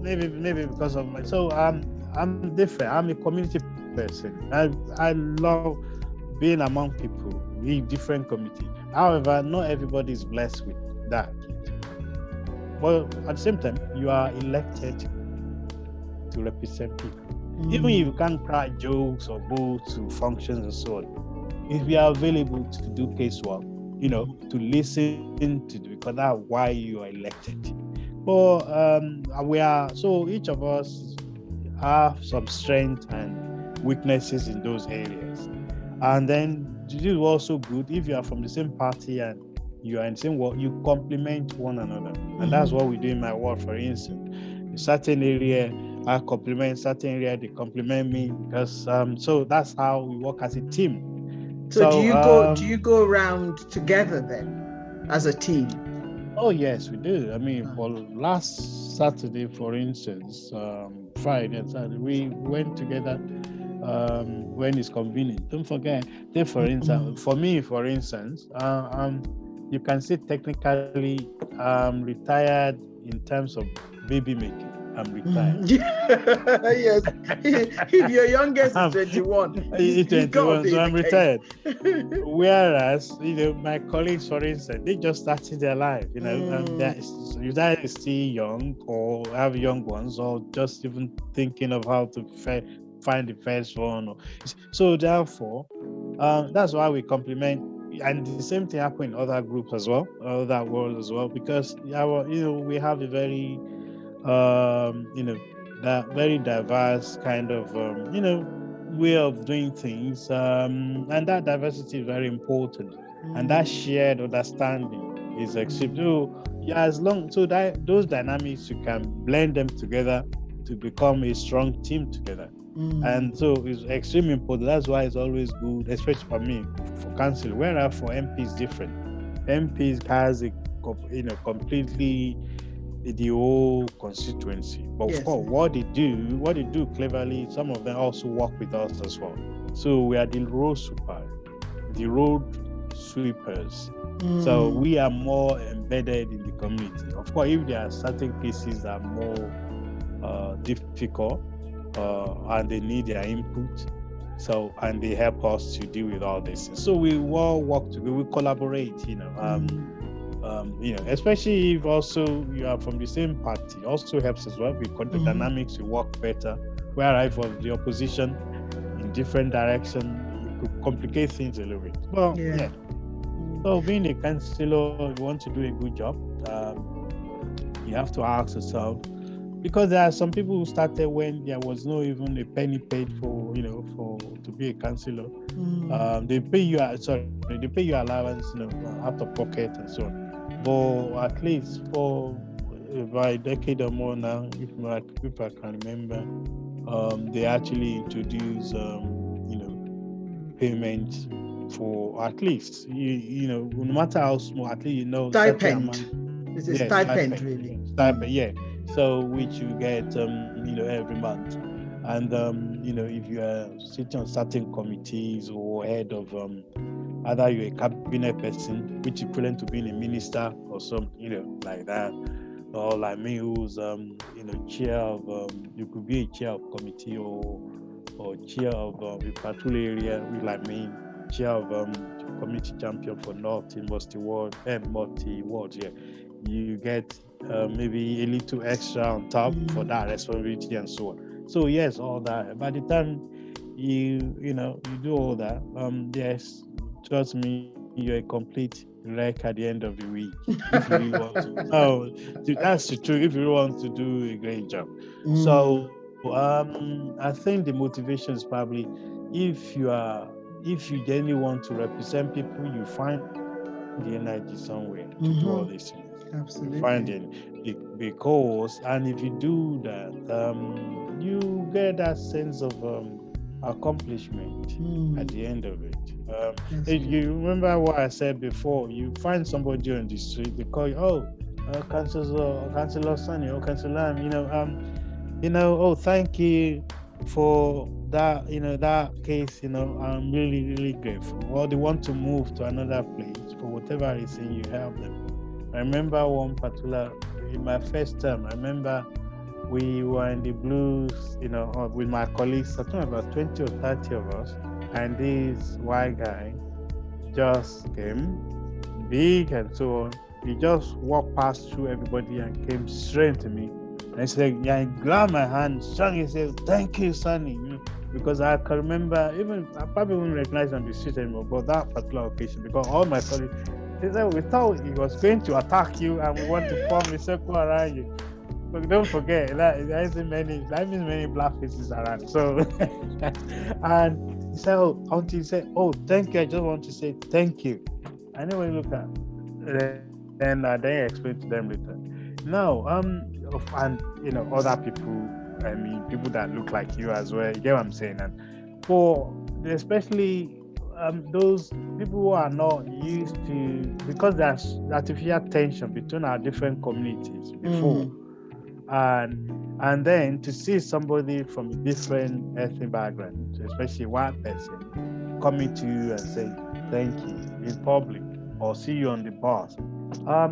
maybe because of my I'm different. I'm a community person. I love being among people. in different committee. However, not everybody is blessed with that. But at the same time, you are elected to represent people. Even if you can't crack jokes or go to functions and so on, if you are available to do casework, to listen to, because that's why you are elected. But so each of us have some strength and weaknesses in those areas. And then it is also good if you are from the same party and you are in the same work, you complement one another. And that's what we do in my work, for instance. In certain area, I complement, certain area, they complement me, because so that's how we work as a team. So do you go around together then as a team? Oh yes, we do. I mean, for last Saturday, for instance, Friday and Saturday, we went together when it's convenient. Don't forget, for instance, for me, for instance, you can say technically retired in terms of baby making. I'm retired. Yes. If your youngest is 21, he's 21, so I'm retired. Whereas, my colleagues, for instance, they just started their life, you guys are still young or have young ones, or just even thinking of how to find the first one. So therefore, that's why we complement. And the same thing happens in other groups as well, other worlds as well, because we have a very that very diverse kind of way of doing things, and that diversity is very important, and that shared understanding is extremely that those dynamics, you can blend them together to become a strong team together. And so it's extremely important. That's why it's always good, especially for me, for council, whereas for MPs different. MPs has a completely the whole constituency. But of course, what they do cleverly, some of them also work with us as well. So we are the road sweepers. So we are more embedded in the community. Of course, if there are certain cases that are more difficult and they need their input, and they help us to deal with all this. So we all work together, we collaborate, especially if also you are from the same party, also helps as well, because the dynamics will work better. Whereas for the opposition in different direction, it could complicate things a little bit. Well, yeah. So being a councillor, you want to do a good job, you have to ask yourself, because there are some people who started when there was no even a penny paid for to be a councillor. They pay you allowance, out of pocket and so on. But at least for about a decade or more now, if I can remember, they actually introduce payment for at least no matter how small, at least stipend. It's a stipend, really. Stipend, yeah. So which you get every month, and if you are sitting on certain committees or head of either you're a cabinet person, which is equivalent to being a minister or something, like that, or like me, who's chair of you could be a chair of committee or chair of a patrol area, like me, chair of committee champion for North in multi-ward, yeah. You get maybe a little extra on top for that responsibility and so on. So yes, all that. By the time you do all that, yes, trust me, you're a complete wreck at the end of the week. If you really want to, that's the truth. If you really want to do a great job, so I think the motivation is probably if you genuinely want to represent people, you find the energy somewhere to do all these things. Absolutely. Find it, because, and if you do that, you get that sense of accomplishment at the end of it. If you remember what I said before, you find somebody on the street, they call you, Councillor Sunny or Councillor Lambe, oh, thank you for that, that case, I'm really, really grateful. Or they want to move to another place for whatever reason, you help them. I remember one particular, in my first term, I remember we were in the blues, with my colleagues, I think about 20 or 30 of us, and this white guy just came, big and so on. He just walked past through everybody and came straight to me. And he said, yeah, he grabbed my hand, strong. He said, thank you, Sonny. You know, because I can remember, even I probably wouldn't recognize him on the street anymore, but that particular occasion, because all my colleagues, they said, we thought he was going to attack you and we want to form a circle around you. But don't forget, that means many black faces around. So, and he said, he said, thank you. I just want to say thank you. I know when you look at, and then I explained to them later. No, and other people. I mean, people that look like you as well. You get what I'm saying? And for especially those people who are not used to, because there's artificial tension between our different communities before, and then to see somebody from a different ethnic background, especially white person, coming to you and saying thank you in public or see you on the bus,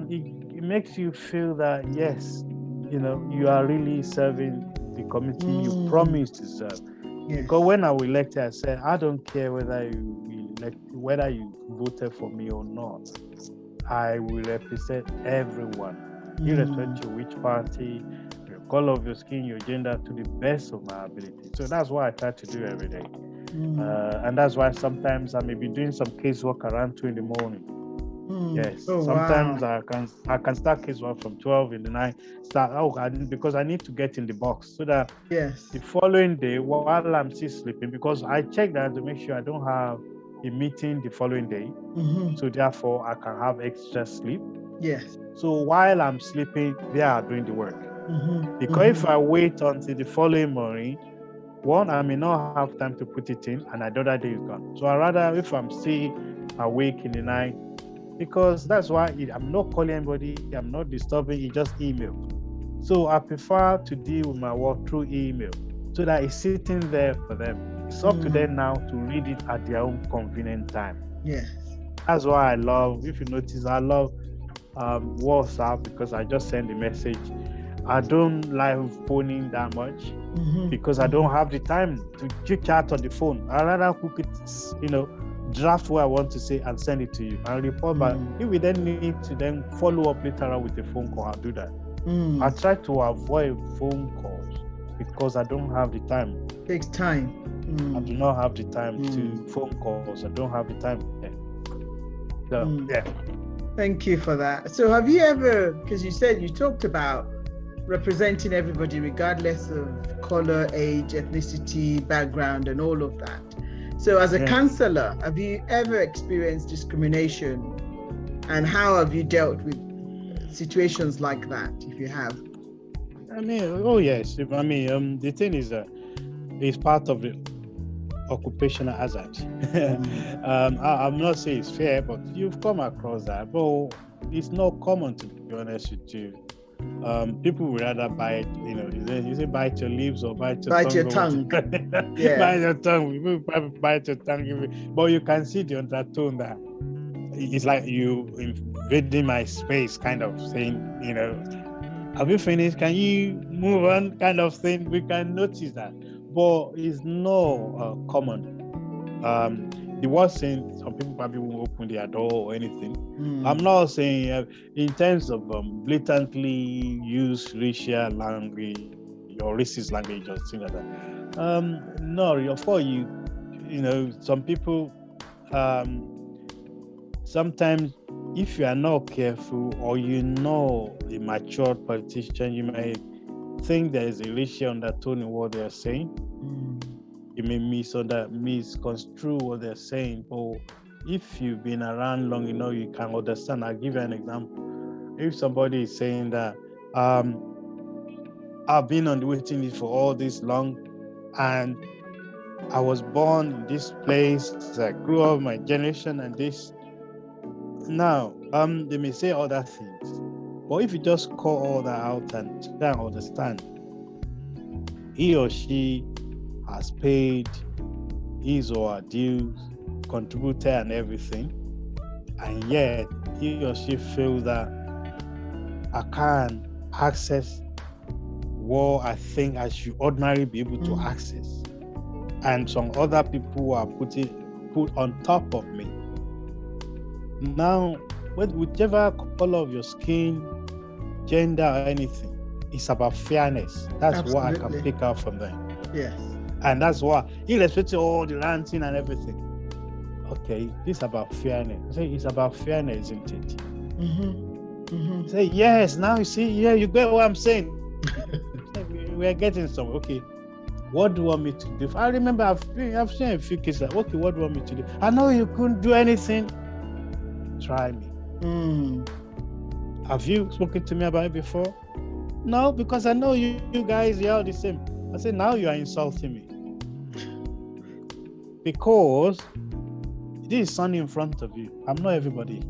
it makes you feel that yes, you are really serving the community you promised to serve. Yes. Because when I was elected, I said, I don't care whether you voted for me or not. I will represent everyone, irrespective of which party, your color of your skin, your gender, to the best of my ability. So that's what I try to do every day. And that's why sometimes I may be doing some casework around 2 a.m. Yes. Sometimes wow. I can start casework from 12 in the night. Because I need to get in the box so that the following day, while I'm still sleeping, because I check that to make sure I don't have a meeting the following day. So therefore I can have extra sleep. Yes. So while I'm sleeping, they are doing the work. Because if I wait until the following morning, one, I may not have time to put it in, and another day is gone. So I rather, if I'm still awake in the night, because that's why I'm not calling anybody, I'm not disturbing, it's just email. So I prefer to deal with my work through email so that it's sitting there for them. It's up to them now to read it at their own convenient time. Yes. That's why I love, if you notice, I love WhatsApp, because I just send a message. I don't like phoning that much because I don't have the time to chit chat on the phone. I rather cook it, draft what I want to say and send it to you and report back. If we then need to then follow up later on with a phone call, I'll do that. I try to avoid phone calls because I don't have the time. It takes time. I do not have the time to phone calls. I don't have the time. So, yeah. Thank you for that. So have you ever, because you said you talked about representing everybody regardless of color, age, ethnicity, background, and all of that. So as a councillor, have you ever experienced discrimination, and how have you dealt with situations like that, if you have? I mean, oh yes. The thing is that it's part of the occupational hazard. I'm not saying it's fair, but you've come across that. But it's not common, to be honest with you. People would rather bite, you say bite your lips or bite your tongue. Yeah. Bite your tongue. People probably bite your tongue. But you can see the undertone that it's like you invading my space, kind of saying, have you finished? Can you move on? Kind of thing. We can notice that. But it's not common. The worst thing, some people probably won't open their door or anything. I'm not saying in terms of blatantly use racial language or racist language or things like that. No, of course, some people, sometimes if you are not careful or a matured politician, you may think there is a racial undertone in what they are saying. You may misconstrue what they're saying, but if you've been around long enough, you can understand. I'll give you an example. If somebody is saying that I've been on the waiting list for all this long, and I was born in this place, I grew up, my generation, and this. Now, they may say other things, but if you just call all that out and try and understand, he or she has paid his or her dues, contributed and everything, and yet he or she feels that I can't access what I think I should ordinarily be able to access, and some other people are put on top of me. Now, whichever color of your skin, gender, or anything, it's about fairness. That's what I can pick out from them. Yes. And that's why, irrespective of all the ranting and everything, okay, this is about fairness. I say it's about fairness, isn't it? Say yes. Now you see, yeah, you get what I'm saying. We're getting somewhere. Okay, what do you want me to do? I remember I've seen a few cases like, okay, what do you want me to do? I know you couldn't do anything. Try me. Have you spoken to me about it before? No, because I know you guys, you're all the same. I said, now you are insulting me. Because this is Sunny in front of you. I'm not everybody.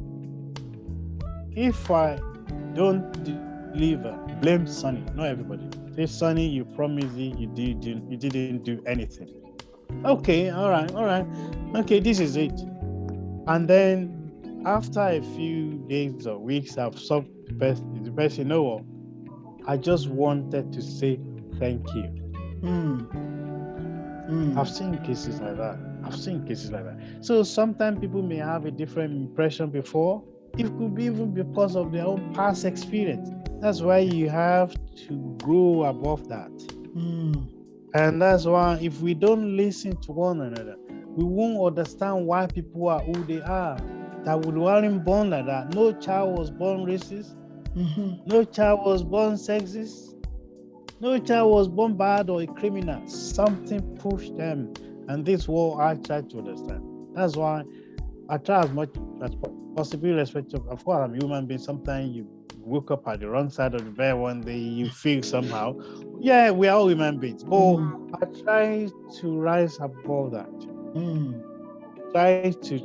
If I don't deliver, blame Sunny, not everybody. Say, Sunny, you promised you didn't do anything. Okay, all right. Okay, this is it. And then after a few days or weeks, I've solved the person, you know what? I just wanted to say thank you. I've seen cases like that. So sometimes people may have a different impression before. It could be even because of their own past experience. That's why you have to grow above that. And that's why if we don't listen to one another, we won't understand why people are who they are. That we weren't born like that. No child was born racist. No child was born sexist. No child was born bad or a criminal. Something pushed them. And this is what I try to understand. That's why I try as much as possible, irrespective of course, I'm a human being. Sometimes you woke up at the wrong side of the bed one day, you feel somehow. Yeah, we are all human beings. But I try to rise above that. Try to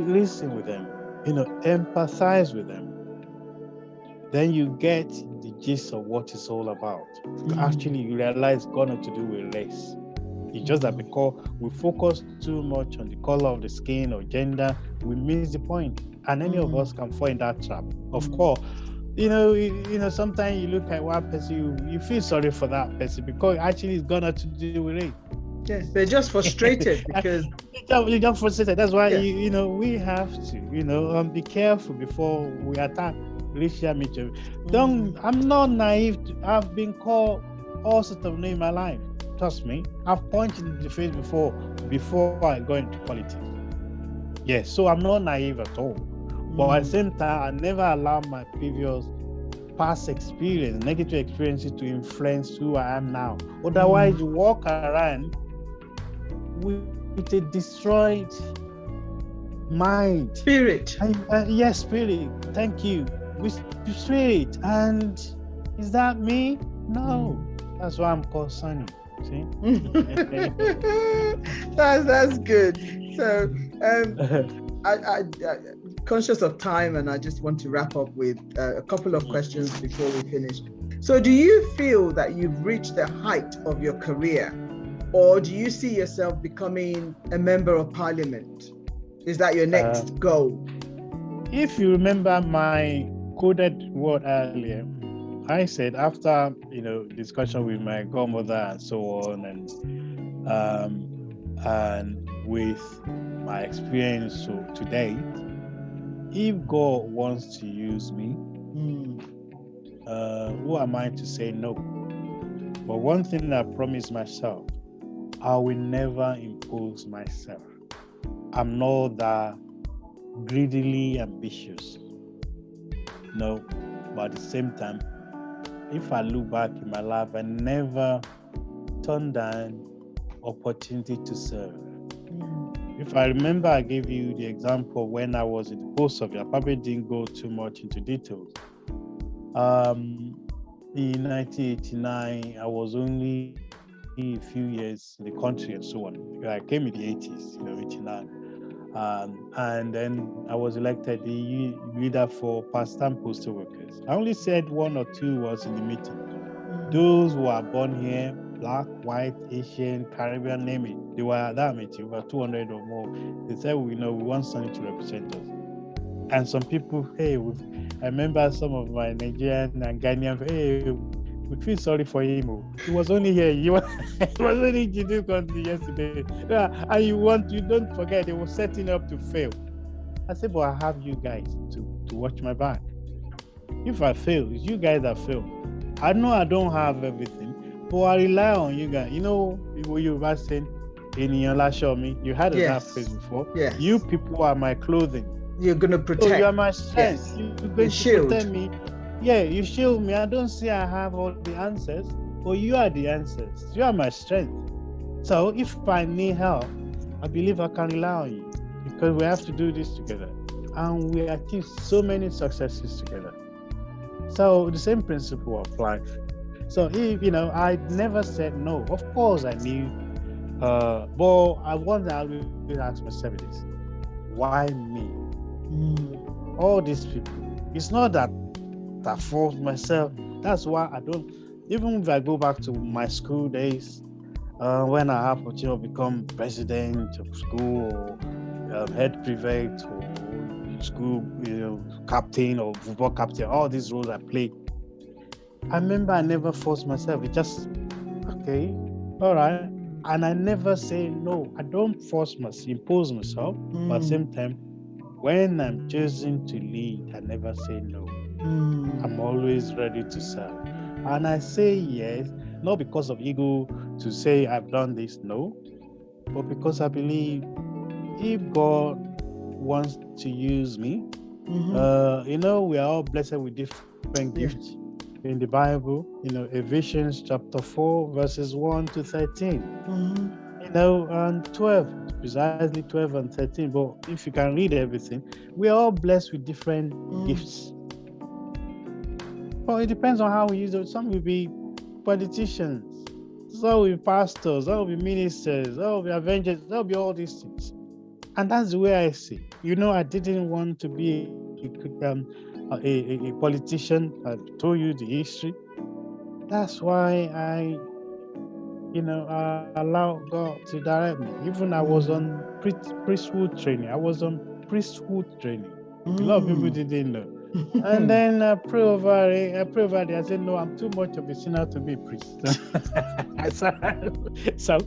listen with them, empathize with them. Then you get the gist of what it's all about. Actually, you realize got nothing to do with race. It's just that because we focus too much on the color of the skin or gender, we miss the point. And any of us can fall in that trap. Of course, sometimes you look at one person, you feel sorry for that person because actually it's got nothing to do with race. Yes, they're just frustrated because you're just frustrated. That's why we have to be careful before we attack racial nature. I'm not naive. I've been called all sorts of names in my life. Trust me, I've punched in the face before I go into politics. Yes, so I'm not naive at all. But at the same time, I never allow my previous past experience, negative experiences to influence who I am now. Otherwise, you walk around with a destroyed mind. Spirit. Yes, spirit. Thank you. With spirit. And is that me? No. That's why I'm called Sunny. See? That's good. So I conscious of time, and I just want to wrap up with a couple of questions before we finish. So do you feel that you've reached the height of your career, or do you see yourself becoming a member of parliament? Is that your next goal? If you remember my coded word earlier, I said after discussion with my godmother and so on, and with my experience to date, if God wants to use me, who am I to say no? But one thing I promise myself, I will never impose myself. I'm not that greedily ambitious. No, but at the same time, if I look back in my life, I never turned down opportunity to serve. If I remember, I gave you the example when I was in the post office. I probably didn't go too much into details. In 1989, I was only a few years in the country and so on. I came in the 80s, 89. And then I was elected the leader for part-time postal workers. I only said one or two was in the meeting. Those who are born here, Black, white, Asian, Caribbean, name it, they were at that meeting, over 200 or more. They said, we want Sunny to represent us. And some people, I remember some of my Nigerian and Ghanaian, We feel sorry for him. Oh. He was only here. He was only in Judeo country yesterday. Yeah, and you don't forget, they were setting up to fail. I said, but I have you guys to watch my back. If I fail, it's you guys that fail. I know I don't have everything, but I rely on you guys. You know, what you were saying, you had that phrase before. Yes. You people are my clothing. You're going to protect. So you are my strength. Yes. You're going to protect me. Yeah, you shield me. I don't say I have all the answers, but you are the answers. You are my strength. So if I need help, I believe I can rely on you, because we have to do this together. And we achieve so many successes together. So the same principle applies. So if, I never said no. Of course I knew, but I wonder, I always ask myself this: why me? All these people. It's not that I force myself. That's why I don't. Even if I go back to my school days, when I have opportunity to become president of school, or head prefect, or school, captain or football captain, all these roles I played. I remember I never forced myself. It just, okay, all right. And I never say no. I don't impose myself. But at the same time, when I'm choosing to lead, I never say no. I'm always ready to serve. And I say yes, not because of ego to say I've done this, no, but because I believe if God wants to use me, we are all blessed with different gifts. In the Bible, Ephesians chapter 4, verses 1 to 13. And 12, precisely 12 and 13. But if you can read everything, we are all blessed with different gifts. Well, it depends on how we use it. Some will be politicians, some will be pastors, some will be ministers, some will be evangelists, some will be all these things. And that's the way I see. I didn't want to be a politician. I told you the history. That's why I allow God to direct me. Even I was on priesthood training. A lot of people didn't know. And then I pray over it. I said, no, I'm too much of a sinner to be a priest. So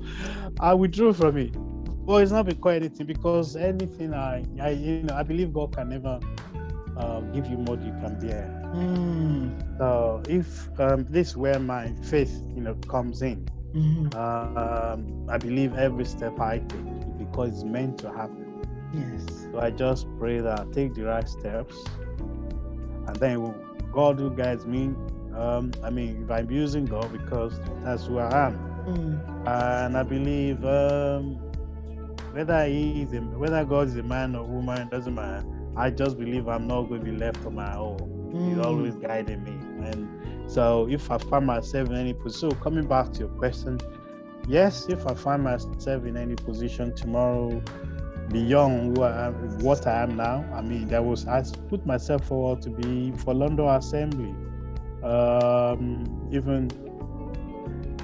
I withdrew from it. Well, it's not because anything, because anything I believe God can never give you more than you can bear. So if this is where my faith, comes in, I believe every step I take is because it's meant to happen. Yes. So I just pray that I take the right steps, and then God will guide me. If I'm using God, because that's who I am, and I believe whether God is a man or woman, doesn't matter. I just believe I'm not going to be left on my own. He's always guiding me. And so if I find myself in any position, so coming back to your question, yes, if I find myself in any position tomorrow beyond what I am now, I put myself forward to be for London Assembly, even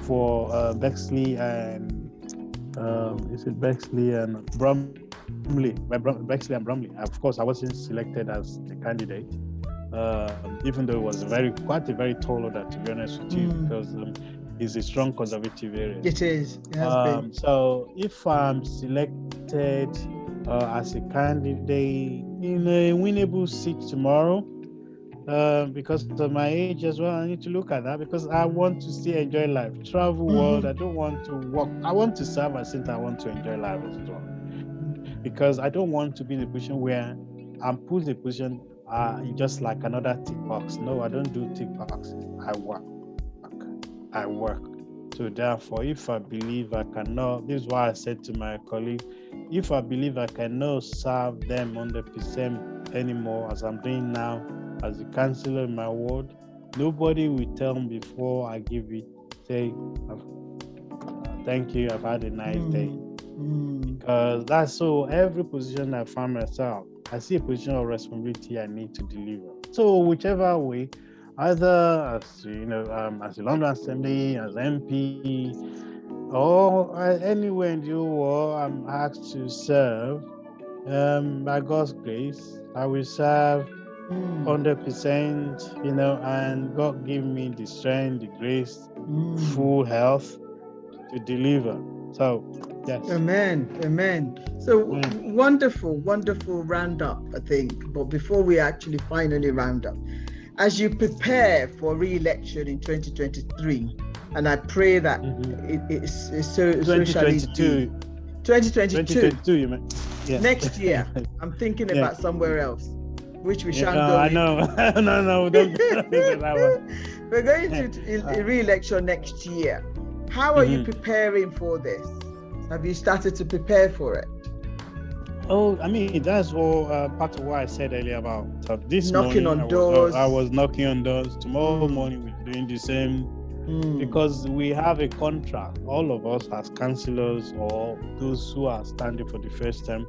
for Bexley and Bexley and Bromley? Bexley and Bromley. Of course, I wasn't selected as a candidate, even though it was quite a very tall order, to be honest with you, because it's a strong conservative area. It is. It has been. So if I'm selected as a candidate in a winnable seat tomorrow, because of my age as well, I need to look at that, because I want to still enjoy life, travel world. I don't want to work. I want to serve at the same time. I want to enjoy life as well, because I don't want to be in a position where I'm put in a position just like another tick box. No, I don't do tick boxes. I work. So therefore, if I believe I cannot, this is why I said to my colleague, if I believe I cannot serve them 100% anymore as I'm doing now as a councillor in my ward, nobody will tell me before I give it, say, thank you, I've had a nice day. Because that's so, every position I find myself, I see a position of responsibility I need to deliver. So whichever way, either as as a London Assembly, as MP, or anywhere in the world I'm asked to serve, by God's grace, I will serve 100%, and God give me the strength, the grace, full health to deliver. So, yes. Amen. So wonderful roundup, I think. But before we actually finally round up, as you prepare for re-election in 2023, and I pray that it's so 2022. 2022, you mean? Yeah. Next year. I'm thinking about somewhere else, which we shan't go. I know. No, don't say that one. We're going to re-election next year. How are you preparing for this? Have you started to prepare for it? Oh, I mean, that's all part of what I said earlier about this knocking morning. On doors. I was knocking on doors. Tomorrow morning, we're doing the same because we have a contract. All of us as councillors or those who are standing for the first time,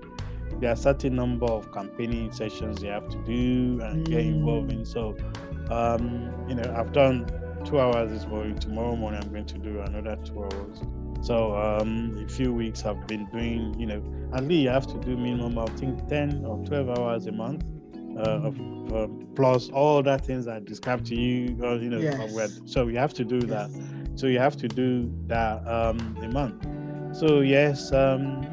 there are a certain number of campaigning sessions they have to do and get involved in. So, I've done 2 hours this morning. Tomorrow morning, I'm going to do another 2 hours. So a few weeks I've been doing, at least you have to do minimum, I think 10 or 12 hours a month, plus all that things I described to you, Yes. So you have to do that. So you have to do that a month. So yes,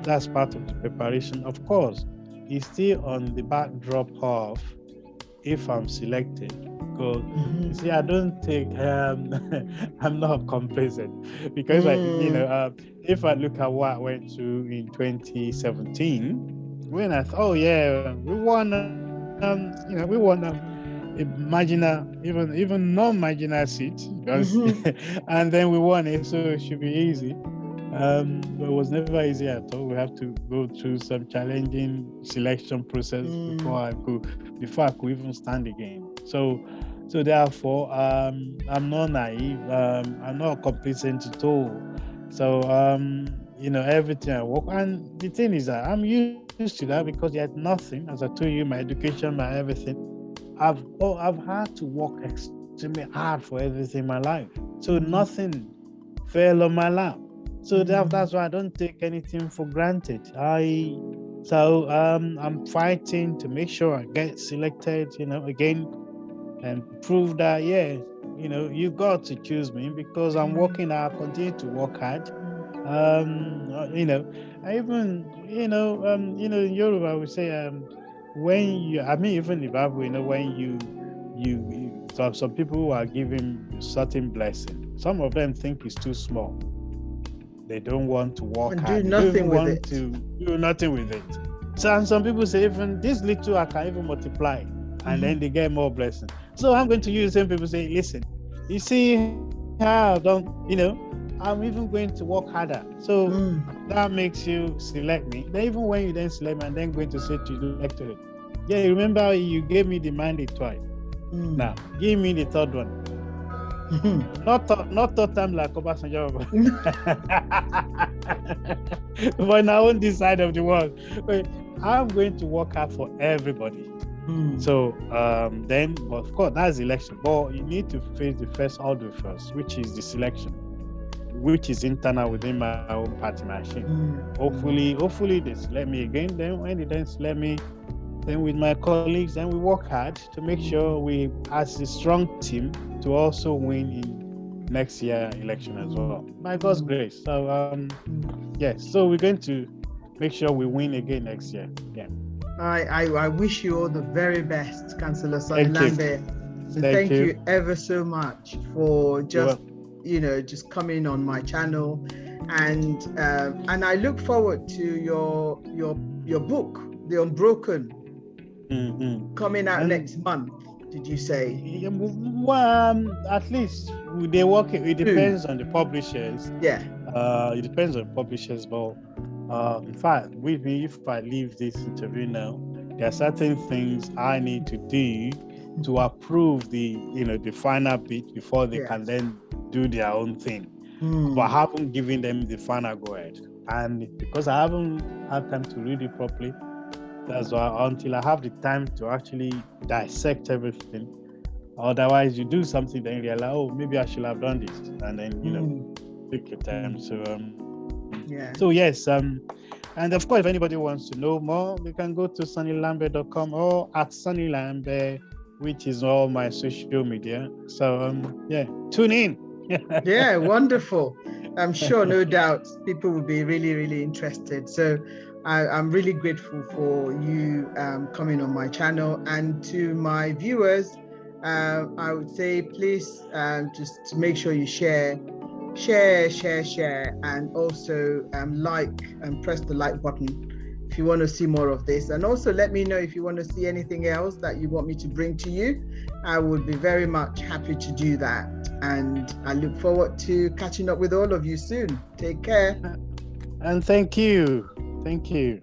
that's part of the preparation. Of course, it's still on the backdrop of if I'm selected. Because you see, I don't think I'm not complacent because if I look at what I went through in 2017, when I thought, we won, we won a marginal, even non-marginal seat, and then we won it, so it should be easy. But it was never easy at all. We have to go through some challenging selection process before I could even stand again. So therefore, I'm not naive. I'm not complacent at all. So everything I work, and the thing is that I'm used to that because you had nothing. As I told you, my education, my everything. I've had to work extremely hard for everything in my life. So nothing fell on my lap. So that's why I don't take anything for granted. I'm fighting to make sure I get selected, again, and prove that, you got to choose me because I'm working hard, continue to work hard. In Yoruba we say, even the Bible, when you some people who are given certain blessing, some of them think it's too small. They don't want to work hard. Do nothing with it. To do nothing with it. So, and some people say, even this little I can even multiply, and then they get more blessing. So I'm going to use the same people say, listen, you see how I'm even going to work harder. So that makes you select me. Then even when you then select me, I'm then going to say to the electorate, remember you gave me the mandate twice. Now give me the third one. Not third time like Obasanjo, but now on this side of the world, I'm going to work hard for everybody. So then, of course, that's election. But you need to face the first order first, which is the selection, which is internal within my own party machine. Hopefully they select me again. Then when they then select me, then with my colleagues, then we work hard to make sure we, as a strong team, to also win in next year election as well. By God's grace. So so we're going to make sure we win again next year. Yeah. I wish you all the very best, Councillor Sunny Lambe. Thank you ever so much for just coming on my channel, and I look forward to your book, The Unbroken, coming out next month. Did you say? Well, at least they work. It depends on the publishers. Yeah. It depends on publishers, but in fact, with me, if I leave this interview now, there are certain things I need to do to approve the final bit before they can then do their own thing. But I haven't given them the final go ahead, and because I haven't had time to read it properly, that's why until I have the time to actually dissect everything. Otherwise, you do something, then you realize, oh, maybe I should have done this, and then take your time. So yes, and of course, if anybody wants to know more, they can go to sunnylambe.com or at Sunny Lambe which is all my social media. So yeah, tune in. Yeah, wonderful. I'm sure, no doubt, people will be really, really interested. So I'm really grateful for you coming on my channel. And to my viewers, I would say, please just make sure you share, and also like and press the like button if you want to see more of this. And also let me know if you want to see anything else that you want me to bring to you. I would be very much happy to do that. And I look forward to catching up with all of you soon. Take care. And thank you. Thank you.